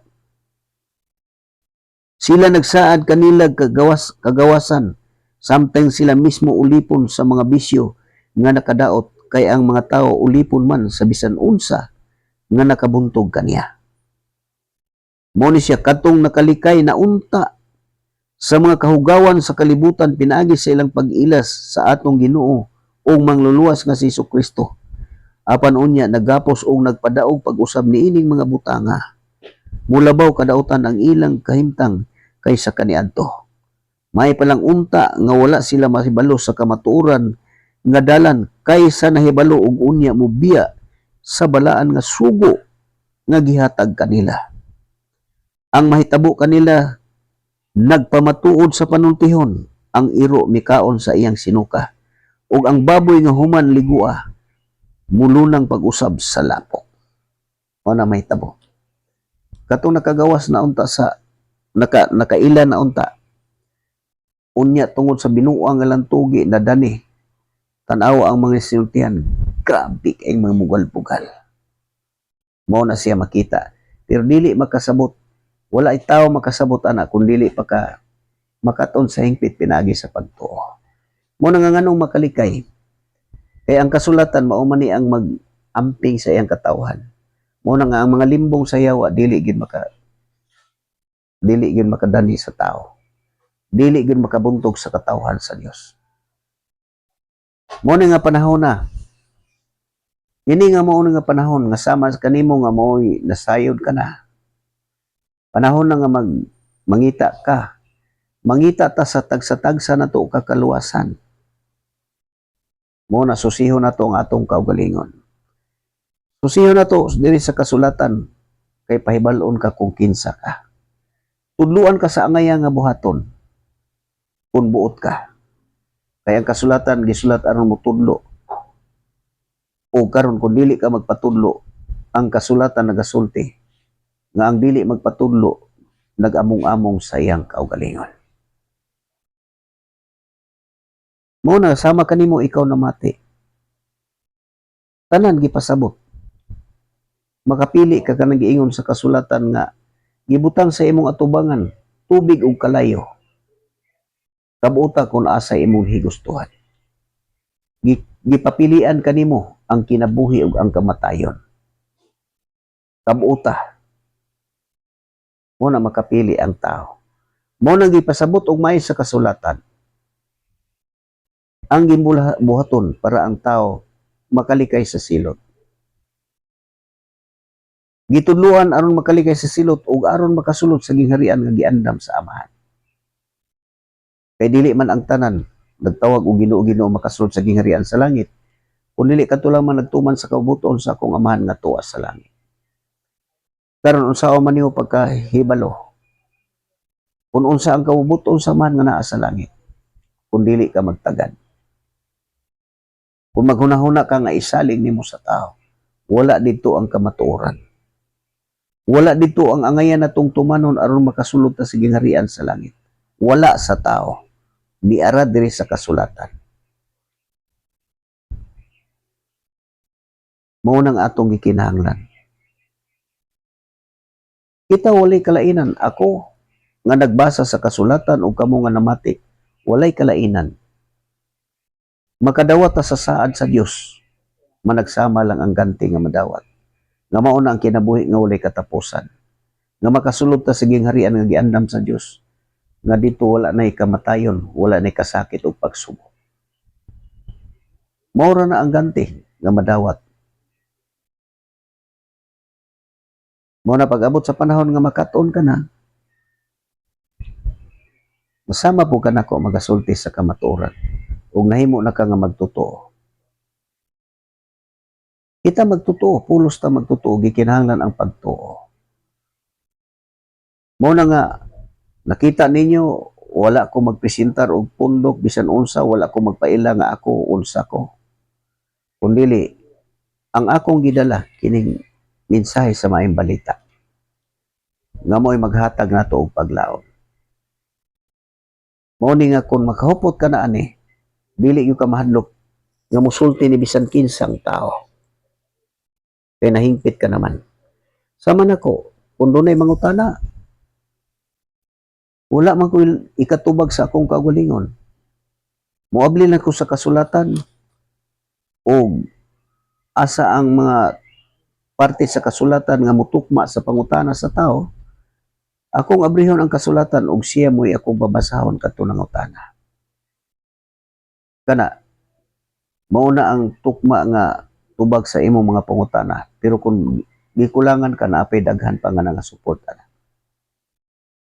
Sila nagsaad kanila kagawasan, samtang sila mismo ulipon sa mga bisyo nga nakadaot, kay ang mga tao ulipon man sa bisan unsa nga nakabuntog kaniya. Mao ni siya katong nakalikay na unta sa mga kahugawan sa kalibutan pinaagi sa ilang pag-ilas sa atong Ginoo o mangluluwas nga si Jesucristo. Apan unya nagapos og nagpadaog pag-usab niining mga butanga. Mulabaw kadautan ang ilang kahimtang kaysa kaniadto. May palang unta nga wala sila mahibalo sa kamatuoran nga dalan kaysa nahibalo og unya mubiya sa balaan nga sugo nga gihatag kanila. Ang mahitabo kanila nagpamatuod sa panuntihon, ang iro mikaon sa iyang sinuka, ug ang baboy nga human ligua mulunang pag-usab sa lapok. O na mahitabo. Katong nakagawas na unta sa nakailan na unta, unya tungod sa binuang nga lantugi na dani, tanawa ang mga sinultihan, grabe kay mga mugal-pugal. Mao na siya makita, pero dili makasabot, wala itaw makasabot ana kung dili pa ka makaton sa hingpit pinagi sa pagtuo. Mo na nga nganong makalikay, kay ang kasulatan mao man ni ang mag-amping sa iyang katawhan. Mo na nga ang mga limbong sa yawa dili gid makadani sa tao. Dili gid makabuntog sa katawhan sa Dios. Mo nga panahon na. Ini nga mao nga panahon nga sama sa kanimo nga mo'y nasayod ka na. Panahon na nga mangita ka. Mangita ta sa tagsa-tagsa na to kakaluwasan. Mo na susiho na to ang atong kaugalingon. Susiho na to diri sa kasulatan kay pahibal-on ka kung kinsa ka. Tudluan ka sa angaya nga buhaton kung buot ka. Kaya ang kasulatan gisulat aron mo tudlo. O karon kung dili ka magpatudlo, ang kasulatan nagasulti nga ang dili magpatudlo nagamong-among sa iyang kaugalingon. Mo na sama kanimo ikaw na mati. Tanan gipasabot. Makapili ka kanang giingon sa kasulatan nga gibutang sa imong atubangan tubig ug kalayo. Kabuota kung asa imong higustuhan. gipapilian kanimo ang kinabuhi ug ang kamatayon. Kabuota mo na makapili ang tao. Mo nang gipasabot og may sa kasulatan ang gimbuhaton para ang tao makalikay sa silot. Gitudluan aron makalikay sa silot ug aron makasulod sa gingharian nga giandam sa Amahan. Kay dili man ang tanan nagtawag og Ginoo makasulod sa gingharian sa langit, kung dili kadto lamang nagtuman sa kabubuton sa akong Amahan nga tuwa sa langit. Karon unsa man niyo pagkahibalo? Kung unsa ang kabubuton sa Amahan nga naa sa langit, kung dili ka magtagad. Kung maghunahuna ka nga isalig nimo sa tao, wala dito ang kamatuoran. Wala dito ang angayan natong tumanon aron makasulod ta sa gingharian sa langit. Wala sa tao. Niara diri sa kasulatan. Mao nang atong gikinahanglan. Kita walay kalainan. Ako nga nagbasa sa kasulatan o kamo nga namati, walay kalainan. Makadawat ta sa saad sa Dios. Managsama lang ang ganti nga madawat. Nga mao na ang kinabuhi nga walay katapusan. Nga makasulod ta sa gingharian nga giandam sa Dios. Nga dito wala nay kamatayon, wala nay kasakit o pagsubo. Maura na ang ganti nga madawat. Mao na pag-abot sa panahon nga makaton ka na, masama po ka na ko magasulti sa kamatuoran. Ug nahimo na ka nga magtotoo. Kita magtotoo, pulos ta magtotoo, gikinahanglan ang pagtuo. Mao na nga nakita ninyo, wala ko magpresentar og pundok bisan unsa, wala ko magpaila nga ako unsa ko. Kundili ang akong gidala kining mensahe sa maayong balita. Nga mo'y maghatag nato og paglaom. Mao ni nga kung makahupot ka na ani, dili gyud ka mahadlok nga musulti ni bisan kinsang tao. Kay nahingpit ka naman. Sama nako, kung dunay mangutana, wala man ko ikatubag sa akong kaugalingon. Muabli na ko sa kasulatan o asa ang mga parte sa kasulatan nga mutukma sa pangutana sa tao, akong abrihon ang kasulatan og siya mo'y akong babasahon kadto ng utana. Kana, mauna ang tukma nga tubag sa imong mga pangutana, pero kung gikulangan ka na apay daghan pa nga nga suporta na.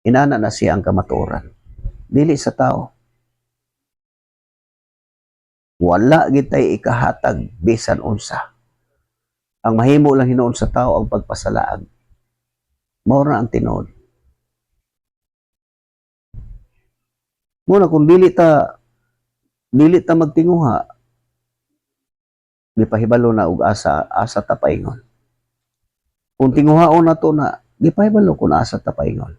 Inana na siya ang kamatuoran. Dili sa tao. Wala gitay ikahatag bisan unsa. Ang mahimo lang hinuon sa tao ang pagpasalaag. Mao na ang tinuod. Muna kung dili ta magtinguha, gipahibalo na og asa ta paingon. Kung tinguhaon na to na, gipahibalo kung asa ta paingon.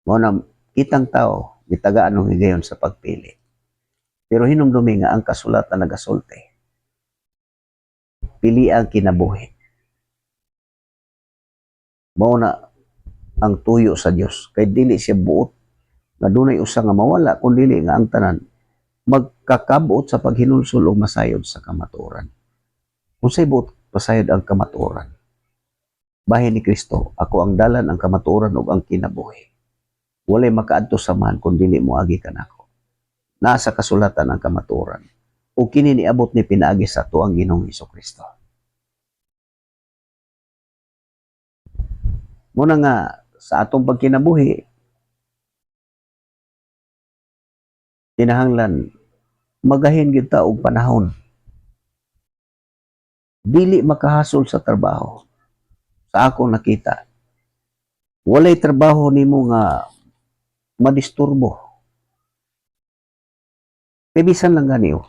Mao na kitang tao gitagaan ng higayon sa pagpili. Pero hinumdumi nga ang kasulatan nagasulti. Pili ang kinabuhi. Mao na ang tuyo sa Dios. Kay dili siya buot nga dunay usa nga mawala kun dili nga ang tanan magkakabuot sa paghinulsol o masayod sa kamatuoran. Unsay buot pasayod ang kamatuoran? Bahin ni Kristo, ako ang dalan, ang kamatuoran ug ang kinabuhi. Walay makaadto sa man kung dili mo agi kanako. Nasa kasulatan ang kamatuoran. O kini niabot ni pinaagi sa tuang Ginoong Hesukristo. Muna nga sa atong pagkinabuhi, kinahanglan magahin gyud ta og panahon. Dili makahasol sa trabaho. Sa akong nakita, walay trabaho nimo nga madisturbo. Kay bisan lang ganiyo.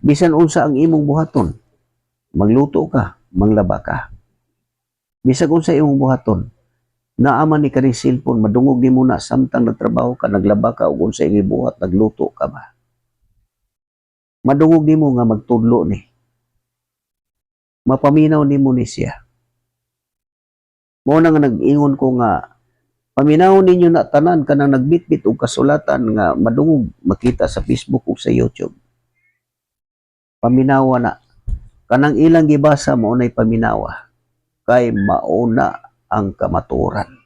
Bisan unsa ang imong buhaton, magluto ka, manglaba ka. Bisan unsa imong buhaton, naaman ni kaning cellphone, madungog nimo na samtang nagtrabaho ka, naglaba ka ug unsa imong buhat, nagluto ka ba. Madungog nimo nga magtudlo ni. Mapaminaw nimo ni siya. Mao na nga nag-ingon ko nga paminaw ninyo na tanan kanang nagbitbit og kasulatan nga madungog makita sa Facebook ug sa YouTube. paminawa na. Kanang ilang gibasa mo nay paminawa kay mauna ang kamaturan.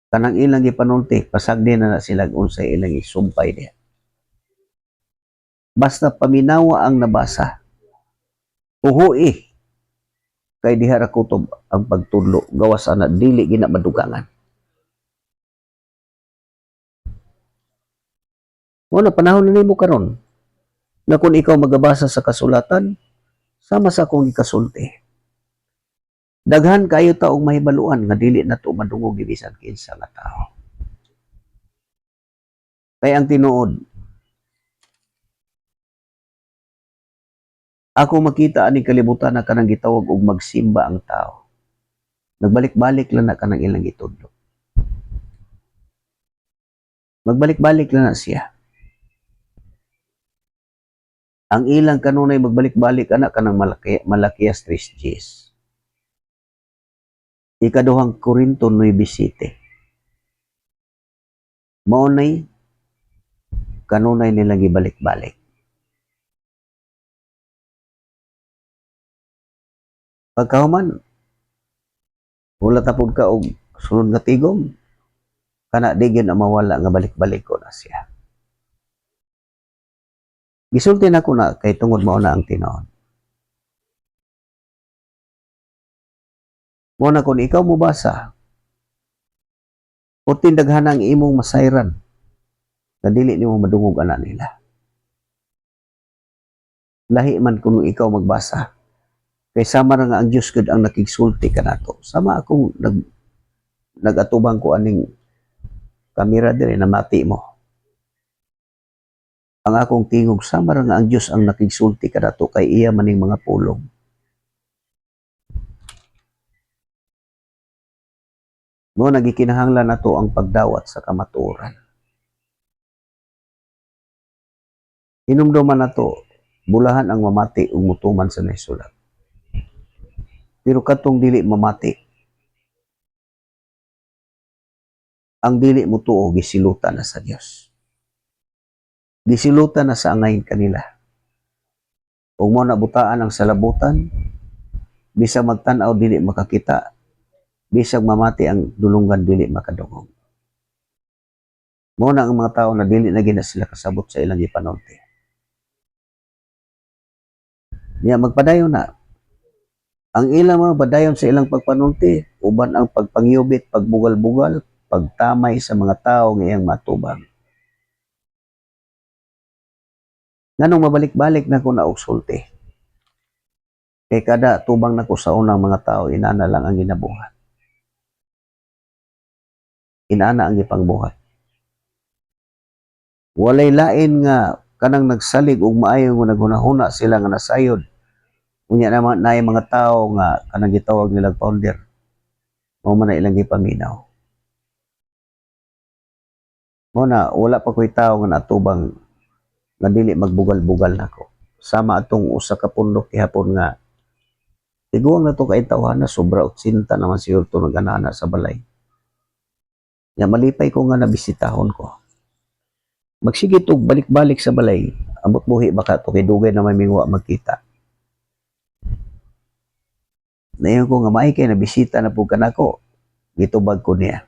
Kanang ilang gipanulti pasagdi na sila unsay ilang isumpay diha. Basta paminawa ang nabasa, uhui kay diha ra kutob ang pagtudlo gawas ana dili gina madugangan. Mo na panahon na nimo karon na kung ikaw magabasa sa kasulatan sama sa akong ikasulti. Daghan kayo taong mahibaluan nga dili nato madungog bisan kinsa nga tao. Kay ang tinuod, ako makita ani kalibutan na kanang gitawag og magsimba ang tao. Nagbalik-balik lang na kanang ilang gitudlo. Magbalik-balik lang na siya. Ang ilang kanunay magbalik-balik ana kanang Malakias 3:10. Ikaduhang Korinto 9:7. Maunay kanunay nilang gibalik-balik. Pagkahuman, wala tapod ka og sunod nga tigom, kana di gyud na mawala nga balik-balik ko na siya. Gisulti na ko na kay tungod mao na ang tinuod. Mo na kung ikaw mobasa, putin daghan ang imong masayran na dili nimo madungog ana nila. Lahi man kung ikaw magbasa, kay sama ra nga ang Dios gud ang nakigsulti kanato. Sama akong nagatubang ko aning kamera dire na mati mo. Ang akong tingog sama ra nga ang Dios ang nakigsulti kanato kay iya maning mga pulong. Mo nagikinahanglan nato ang pagdawat sa kamatuoran. Hinumduman nato bulahan ang mamati ug mutuman sa naisulat. Pero katong dili mamati, ang dili mo tuo gisilutan na sa Dios. Gisilutan na sa angayin kanila. Kung mo nabutaan ang salabutan, bisag magtan-aw dili makakita, bisag mamati ang dulungan dili makadungog. Mo na ang mga tao na dili na gina sila kasabot sa ilang gipanulti. Niya magpadayon na. Ang ilang mga padayon sa ilang pagpanulti, uban ang pagpangyubit, pagbugal-bugal, pagtamay sa mga tao nga iyang matubang. Nganong mabalik-balik na ko na og sulti. Kay kada tubang nako sa unang mga tao, inana lang ang ginabuhat. Inana ang gipangbuhat. Walay lain nga kanang nagsalig og maayo nga naghunahuna sila nga nasayod. Unya naman na mga tao nga kanang gitawag nilang founder. Mao man na ilang gipaminaw. Mo na wala pa ko'y tao nga natubang nga dili magbugal-bugal nako. Sama atong usa ka pundok gihapon nga tiguang na to kay tawhana sobra 80 naman siguro to naganana sa balay. Nya malipay ko nga nabisitahon ko. Magsige og balik-balik sa balay, ambot buhi baka to kay dugay na may mingwa magkita. Nayon ko nga may kay nabisita na pud kanako. Gitubag ko niya.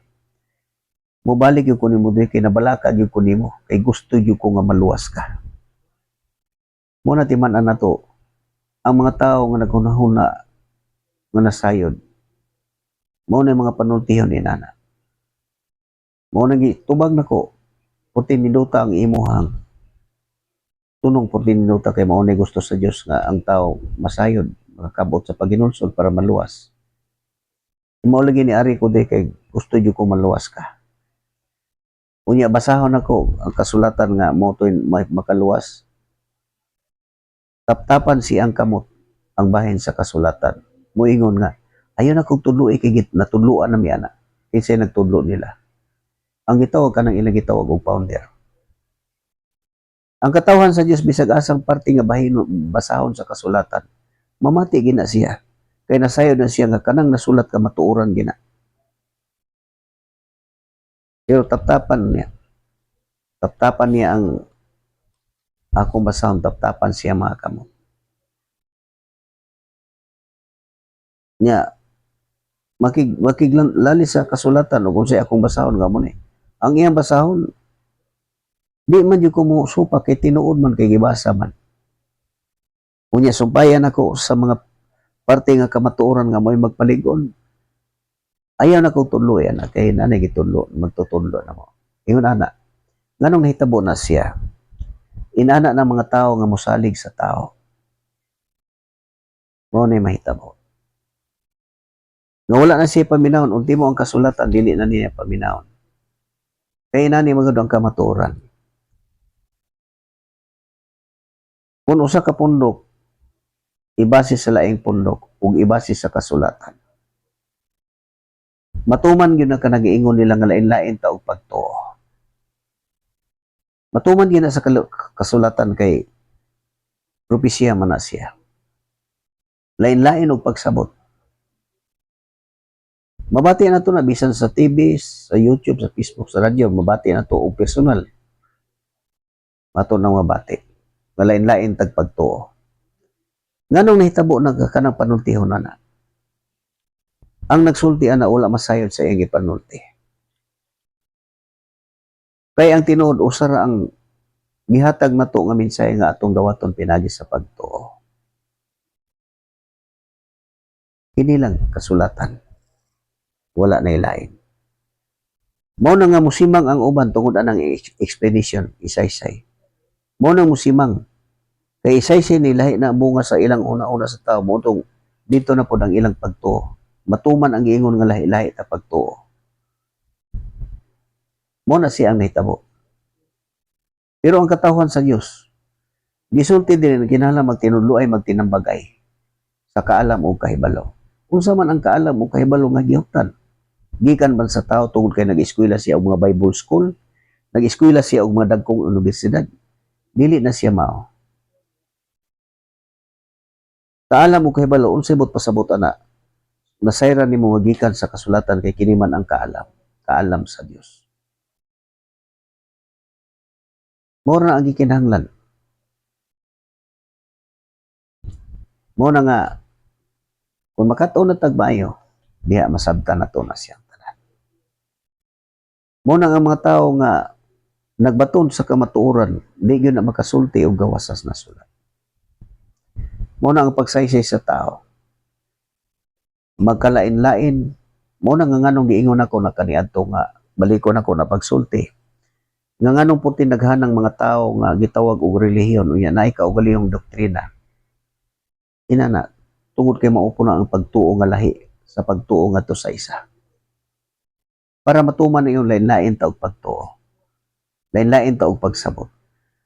Mobalik yung kunin mo doon, kay nabalakad yung kunin mo, kay gusto yung ko nga maluwas ka. Muna timanan na to, ang mga tao nga naghunahuna nga nasayod, muna yung mga panultihon inana. Muna tubag na ko, 14 minuta ang imuhang, tunong 14 minuta kay maunay gusto sa Diyos nga ang tao masayod, makakabot sa paginulsod para maluwas. Maulagi ni Ari ko de kay gusto yung ko maluwas ka. Unya basahon ako ang kasulatan nga mo to makaluwas. Taptapan si ang kamot ang bahin sa kasulatan. Muingon nga, ayon akong tudlo kay natudluan na mi ana. Kinsay nagtudlo nila. Ang gitawag kanang ilang gitawag og founder. Ang katawhan sa Dios bisag asang parte nga bahin basahon sa kasulatan. Mamati gina siya. Kay nasayod na siya nga kanang nasulat ka matuoran gina. Pero taptapan niya Akong basahon taptapan siya mga kamot. Nya makiglali sa kasulatan o kung siya akong basahon nga mo ni. Ang iyang basahon di man jud ko mo supa kay tinuod man kay gibasa man. Unya sumpayan ako sa mga parte nga kamatuoran nga mo'y magpaligon. Ayaw na ko tuloy ana kay nanay gitudlo magtutudlo na mo. Ingon ana, nganong nahitabo na siya? Inana ng mga tao nga mosalig sa tao. Mao ni mahitabo. Nga wala na siya paminawon, ultimo ang kasulatan dili na niya paminawon. Kay nani magud ang kamatuoran. Kung usa ka pundok ibase sa laing pundok ug ibase sa kasulatan. Matuman gyud na kanagiingon nila nga lain-lain ta og pagtuo. Matuman gyud na sa kasulatan kay propesya man na siya. Lain-lain og pagsabot. Mabati na to na bisan sa TV, sa YouTube, sa Facebook, sa radyo, mabati na to og personal. Mato nang mabati. Lain-lain tag pagtuo. Nganong nahitabo na kanang panultihon na. Ang nagsulti ana wala masayod sa iyang gipanulti. Kay ang tinuod usara ang gihatag nato nga mensahe nga atong dawaton pinagi sa pagtuo. Kini lang kasulatan. Wala na ilain. Mao na nga musimang ang uban tungod anang expedition isaysay. Mao na musimang kay isaysay ni lahi na bunga sa ilang una-una sa tao mo dito na pod ang ilang pagtuo. Matuman ang giingon nga lahi-lahi ta pagtuo. Mo na siya ang nahitabo. Pero ang katawhan sa Dios gisulti din kinahanglan magtinudlo ay magtinambagay sa kaalam o kahibalo. Unsa man ang kaalam o kahibalo nga gihuptan? Gikan man sa tao tungod kay nag-eskwela siya og mga Bible school, nag-eskwela siya og mga dagkong universidad. Dili na siya mao. Kaalam o kahibalo unsay bot pasabot ana? Nasayran nimo nga gikan sa kasulatan kay kini man ang kaalam sa Dios. Mao na ang gikinahanglan. Mao na nga kung makatuon na tagbayo, diha masabtan nato na siyang tanan. Mao na nga mga tao nga nagbaton sa kamatuoran, di gyud na makasulti og gawasas na sulat. Mao na ang pagsaysay sa tao. Magkalain-lain, mo na nga nganong giingon ako na kaniadto nga balikon ako na pagsulti. Nga nganong puti naghanang mga tao nga gitawag og relihiyon unya naay kaugalihong doktrina. Inana, tungod kay maupo na ang pagtuo nga lahi sa pagtuo ngadto sa isa. Para matuman na yung lain-lain ta og pagtuo. Lain-lain ta og pagsabot.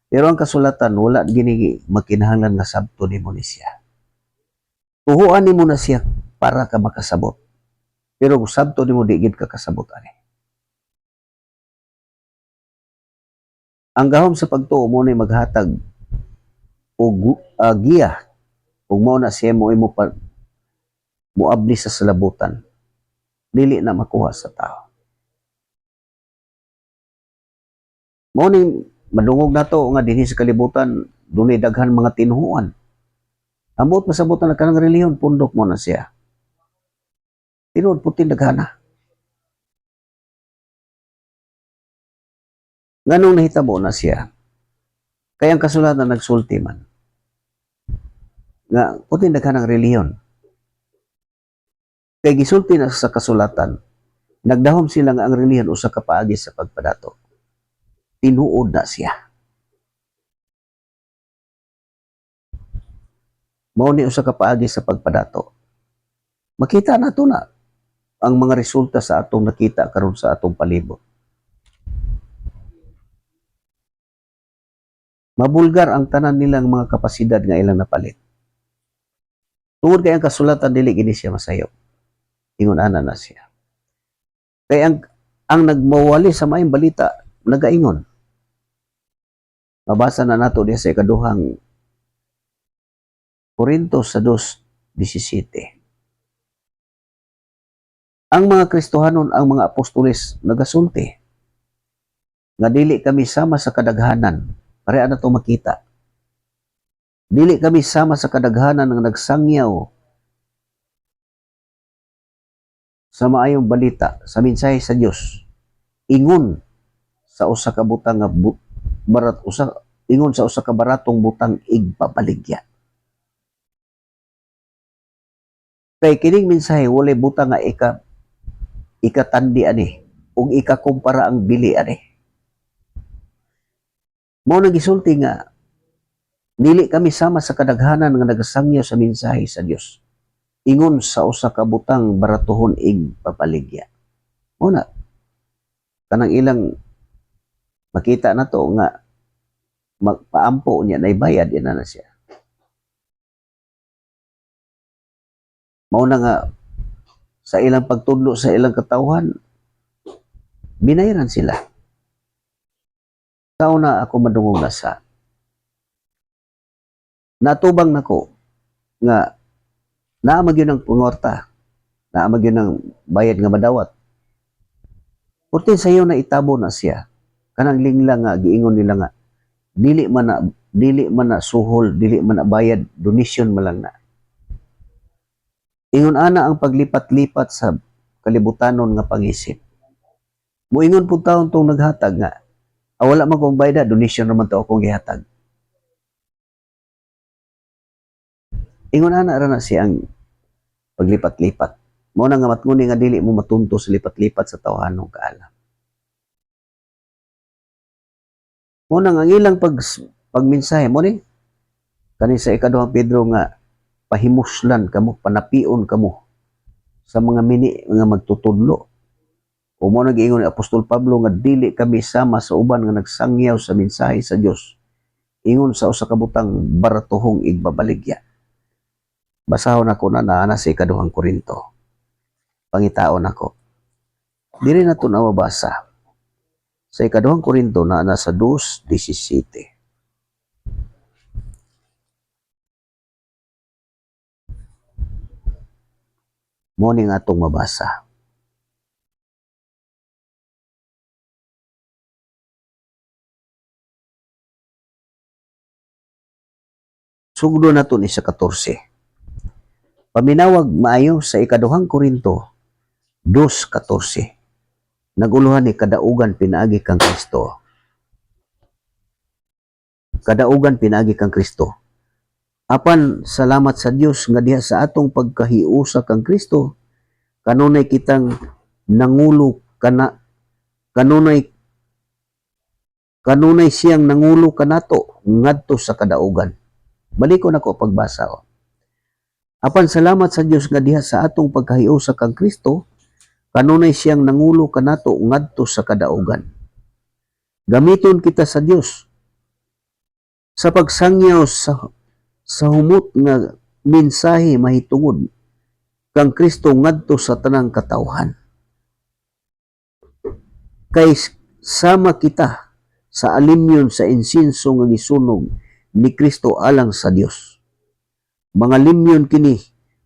Pero ang kasulatan wala gini makinahanglan nga sabto nimo ni siya. Tuhuan nimo na siya para ka makasabot. Pero kung sabto nimo di gid ka kasabot ani. Ang gahom sa pagtuo mo na maghatag og giya ug mao na siya mo muabli sa salabutan. Dili na makuha sa tao. Mao ni madungog nato nga dinhi sa kalibutan dunay daghan mga tinhuan. Ambot masabutan na kanang relihiyon pundok mo na siya. Tinuod puti daghana. Nganong nahitabo na siya? Kaya ang kasulatan nagsulti man. Nga puti daghanang relihiyon. Kay gisulti na sa kasulatan, nagdahom sila nga ang relihiyon usa ka paagi sa pagpadato. Tinuod na siya. Mao ni usa ka paagi sa pagpadato. Makita nato na ang mga resulta sa atong nakita karon sa atong palibot. Mabulgar ang tanan nilang mga kapasidad nga ilang napalit. Tungod kay ang kasulatan dili gini siya masayo. Ingon ana na siya. Kay ang nagmawali sa maayong balita nagaingon. Mabasa na nato diha sa ikaduhang Korintos sa 2:17. Ang mga Kristohanon, ang mga apostoles nagasulti nga dili kami sama sa kadaghanan. Pareha na to makita. Dili kami sama sa kadaghanan ng nagsangyaw sa maayong balita, sa mensahe sa Dios. Ingon sa usa ka butang nga ingon sa usa ka baratong butang igpabaligya. Kay kining mensahe walay butang nga ikatandi ani ug ikakumpara ang bili ani. Mao nang gisulti nga dili kami sama sa kadaghanan nga nagasangyaw sa mensahe sa Dios. Ingon sa usa ka butang baratuhon igpabaligya. Mao na kanang ilang makita na to nga magpaampo niya na ibayad na siya. Mao na nga sa ilang pagtudlo sa ilang katawhan binayran sila. Kauna ako madungog na sa natubang nako nga naamag yun ang pungorta, naamag yun ang bayad nga madawat. Putin sayo na itabo na siya. Kanang linglang nga giingon nila nga dili man na suhol, dili man na bayad, donation man lang na. Ingon ana ang paglipat-lipat sa kalibutanon nga pangisip. Muingon po taon tong naghatag nga wala man kong bayad, donation naman to akong gihatag. Ingon ana ra na siyang paglipat-lipat. Mao na nga matnguni nga dili mo matunto sa lipat-lipat sa tawhanong kaalam. Mao na nga ang ilang pagmensahe mo ni kani sa ikaduhang Pedro nga pahimuslan kamo, panapion kamo sa mga mini nga magtutudlo. O mo nag-iingon ni Apostol Pablo nga dili kami sama sa uban nga nagsangyaw sa mensahe sa Dios. Ingon sa usa ka butang baratuhong igbabaligya. Basahon ako na naana sa ikaduhang Korinto. Pangitaon ako. Dili na ito na mabasa. Sa ikaduhang Korinto naana sa 2:17. Mo ni nga itong mabasa. Sugdo na ito ni sa 14. Paminawag maayo sa ikaduhang Korinto 2:14. Naguluhan ni kadaugan pinaagi kang Kristo. Kadaugan pinaagi kang Kristo. Apan salamat sa Dios nga diha sa atong pagkahiusa kang Kristo kanunay kitang nangulo kanunay siyang nangulo kanato ngadto sa kadaugan. Balikon ako pagbasa. Apan salamat sa Dios nga diha sa atong pagkahiusa kang Kristo kanunay siyang nangulo kanato ngadto sa kadaugan. Gamiton kita sa Dios sa pagsangyaw sa humot nga mensahe mahitungod kang Kristo ngadto sa tanang katawhan. Kay sama kita sa alimyon sa insinso nga gisunog ni Kristo alang sa Dios. Mga limyon kini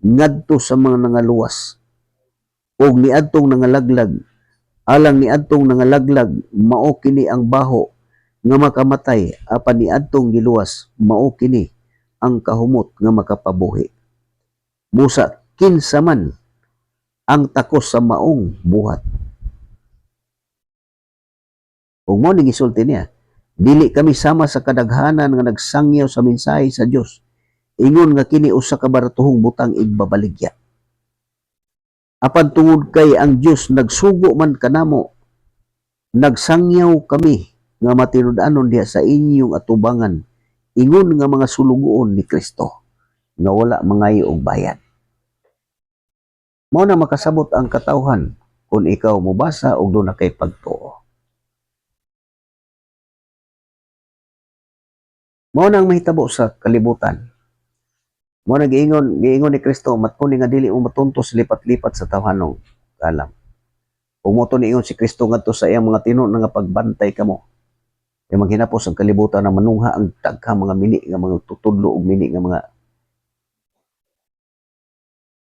ngadto sa mga nangaluwas ug niadtong nangalaglag alang niadtong nangalaglag mao kini ang baho nga makamatay apan niadtong giluwas mao kini ang kahumot nga makapabuhi. Busa kinsa man ang takos sa maong buhat. Ug mo ning gisulti niya, dili kami sama sa kadaghanan nga nagsangyaw sa mensahe sa Dios. Ingon nga kini usa ka baratuhong butang igbabaligya. Apan tungod kay ang Dios nagsugo man kanamo, nagsangyaw kami nga matinud-anon diha sa inyong atubangan. Ingon nga mga sulugoon ni Kristo nga wala mangayo og bayad. Mao na makasabot ang katawhan kung ikaw mobasa og doon na kay pagtuo. Mao nang mahitabo sa kalibutan. Mao na giingon ni Kristo matkuning nga dili mo matunto sa lipat-lipat sa tawhanong alam. Ug mo to niingon si Kristo ngadto sa iyang mga tinuod nga pagbantay kamo. Kay maghinapos ang kalibutan na manungha ang daghang mga mini nga mga tutudlo ug mini nga mga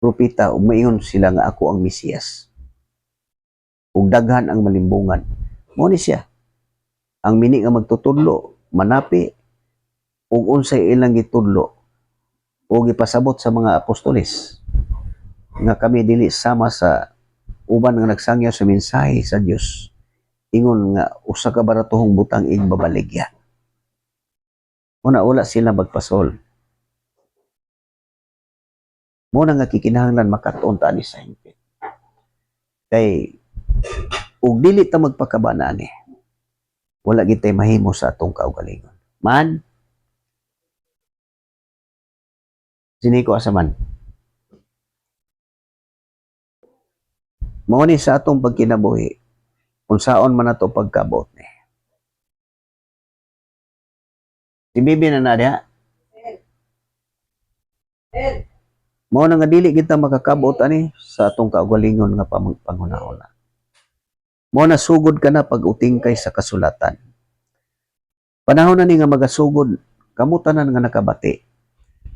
propeta ug maingon sila nga ako ang Mesiyas. Ug daghan ang malimbungan. Mao ni siya. Ang mini nga magtutudlo, manapi, ug unsay ilang gitudlo o gipasabot sa mga apostoles nga kami dili sama sa uban nga nagsangyaw sa mensahe sa Dios ingon nga usa ka baratuhong butang igbabaligya. Una wala sila magpasol. Mo na nga kikinahanglan makaton ta ni sa hingpit. Kay ug dili ta magpakabana ani. Wala gid tay mahimo sa atong kaugalingon. Man, siniko asa man. Mao ni sa atong pagkinabuhi unsaon man nato pagkabot ni. Si Bibi na diha. Mao na nga dili kita makakabot ani sa atong kaugalingon nga panghunahuna. Mao na sugod ka na pag-utingkay sa kasulatan. Panahon na ni nga magasugod kamo tanan nga nakabati.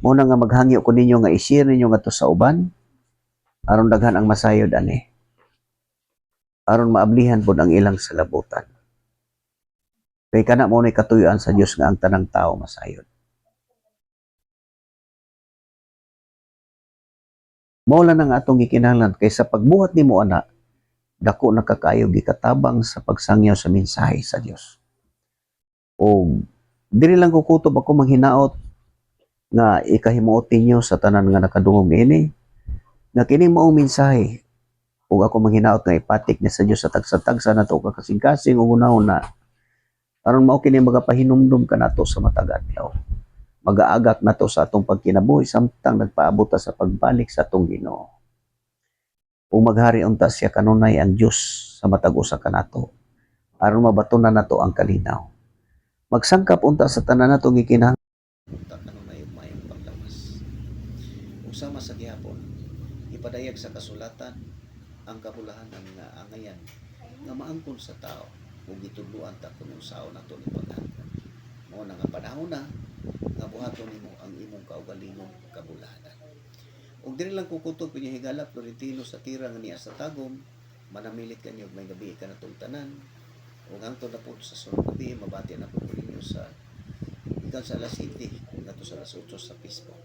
Mao na nga maghangyo ko ninyo nga i-share ninyo ngadto sa uban aron daghan ang masayod ani. Aron maablihan pod ang ilang salabutan. Kay kana mo ni katuyoan sa Dios nga ang tanang tao masayod. Mao lang ang atong gikinahanglan kay sa pagbuhat nimo ana dako na kakayo gikatabang sa pagsangyaw sa mensahe sa Dios. O dili lang ko kutob ako manghinaot nga ikahimuot ninyo sa tanan nga nakadungog ini nga kini maong mensahe ug ako manghinaot nga ipatik ni sa Dios sa tagsa-tagsa nato kasing-kasing ug una-una aron mao kini magapahinumdum kanato sa matag adlaw. Magaagak nato sa atong pagkinabuhi samtang nagpaabot sa pagbalik sa atong Ginoo. Ug maghari unta siya kanunay ang Dios sa matag usa kanato aron mabatunan nato ang kalinaw. Magsangkap unta sa tanan nato gikinahanglan unta kanunay mayong paglawas. Ug sama sa gihapon ipadayag sa kasulatan ang kabulahanan nga angayan nga maangkon sa tao ug gitudloan ta kun unsaon nato ni pag-angkon. Mao na nga panahon na nga buhaton nimo ang imong kaugalingong kabulahanan. Ug dili lang kukutob pinyo higalap Florentino sa tira nga niya sa tagom, manamilit kanyo may gabi ka natong tanan. Ug hangtod na po sa sunod gabi mabati na po ninyo sa ikan sa alas 7 ngadto sa alas 8 sa Facebook.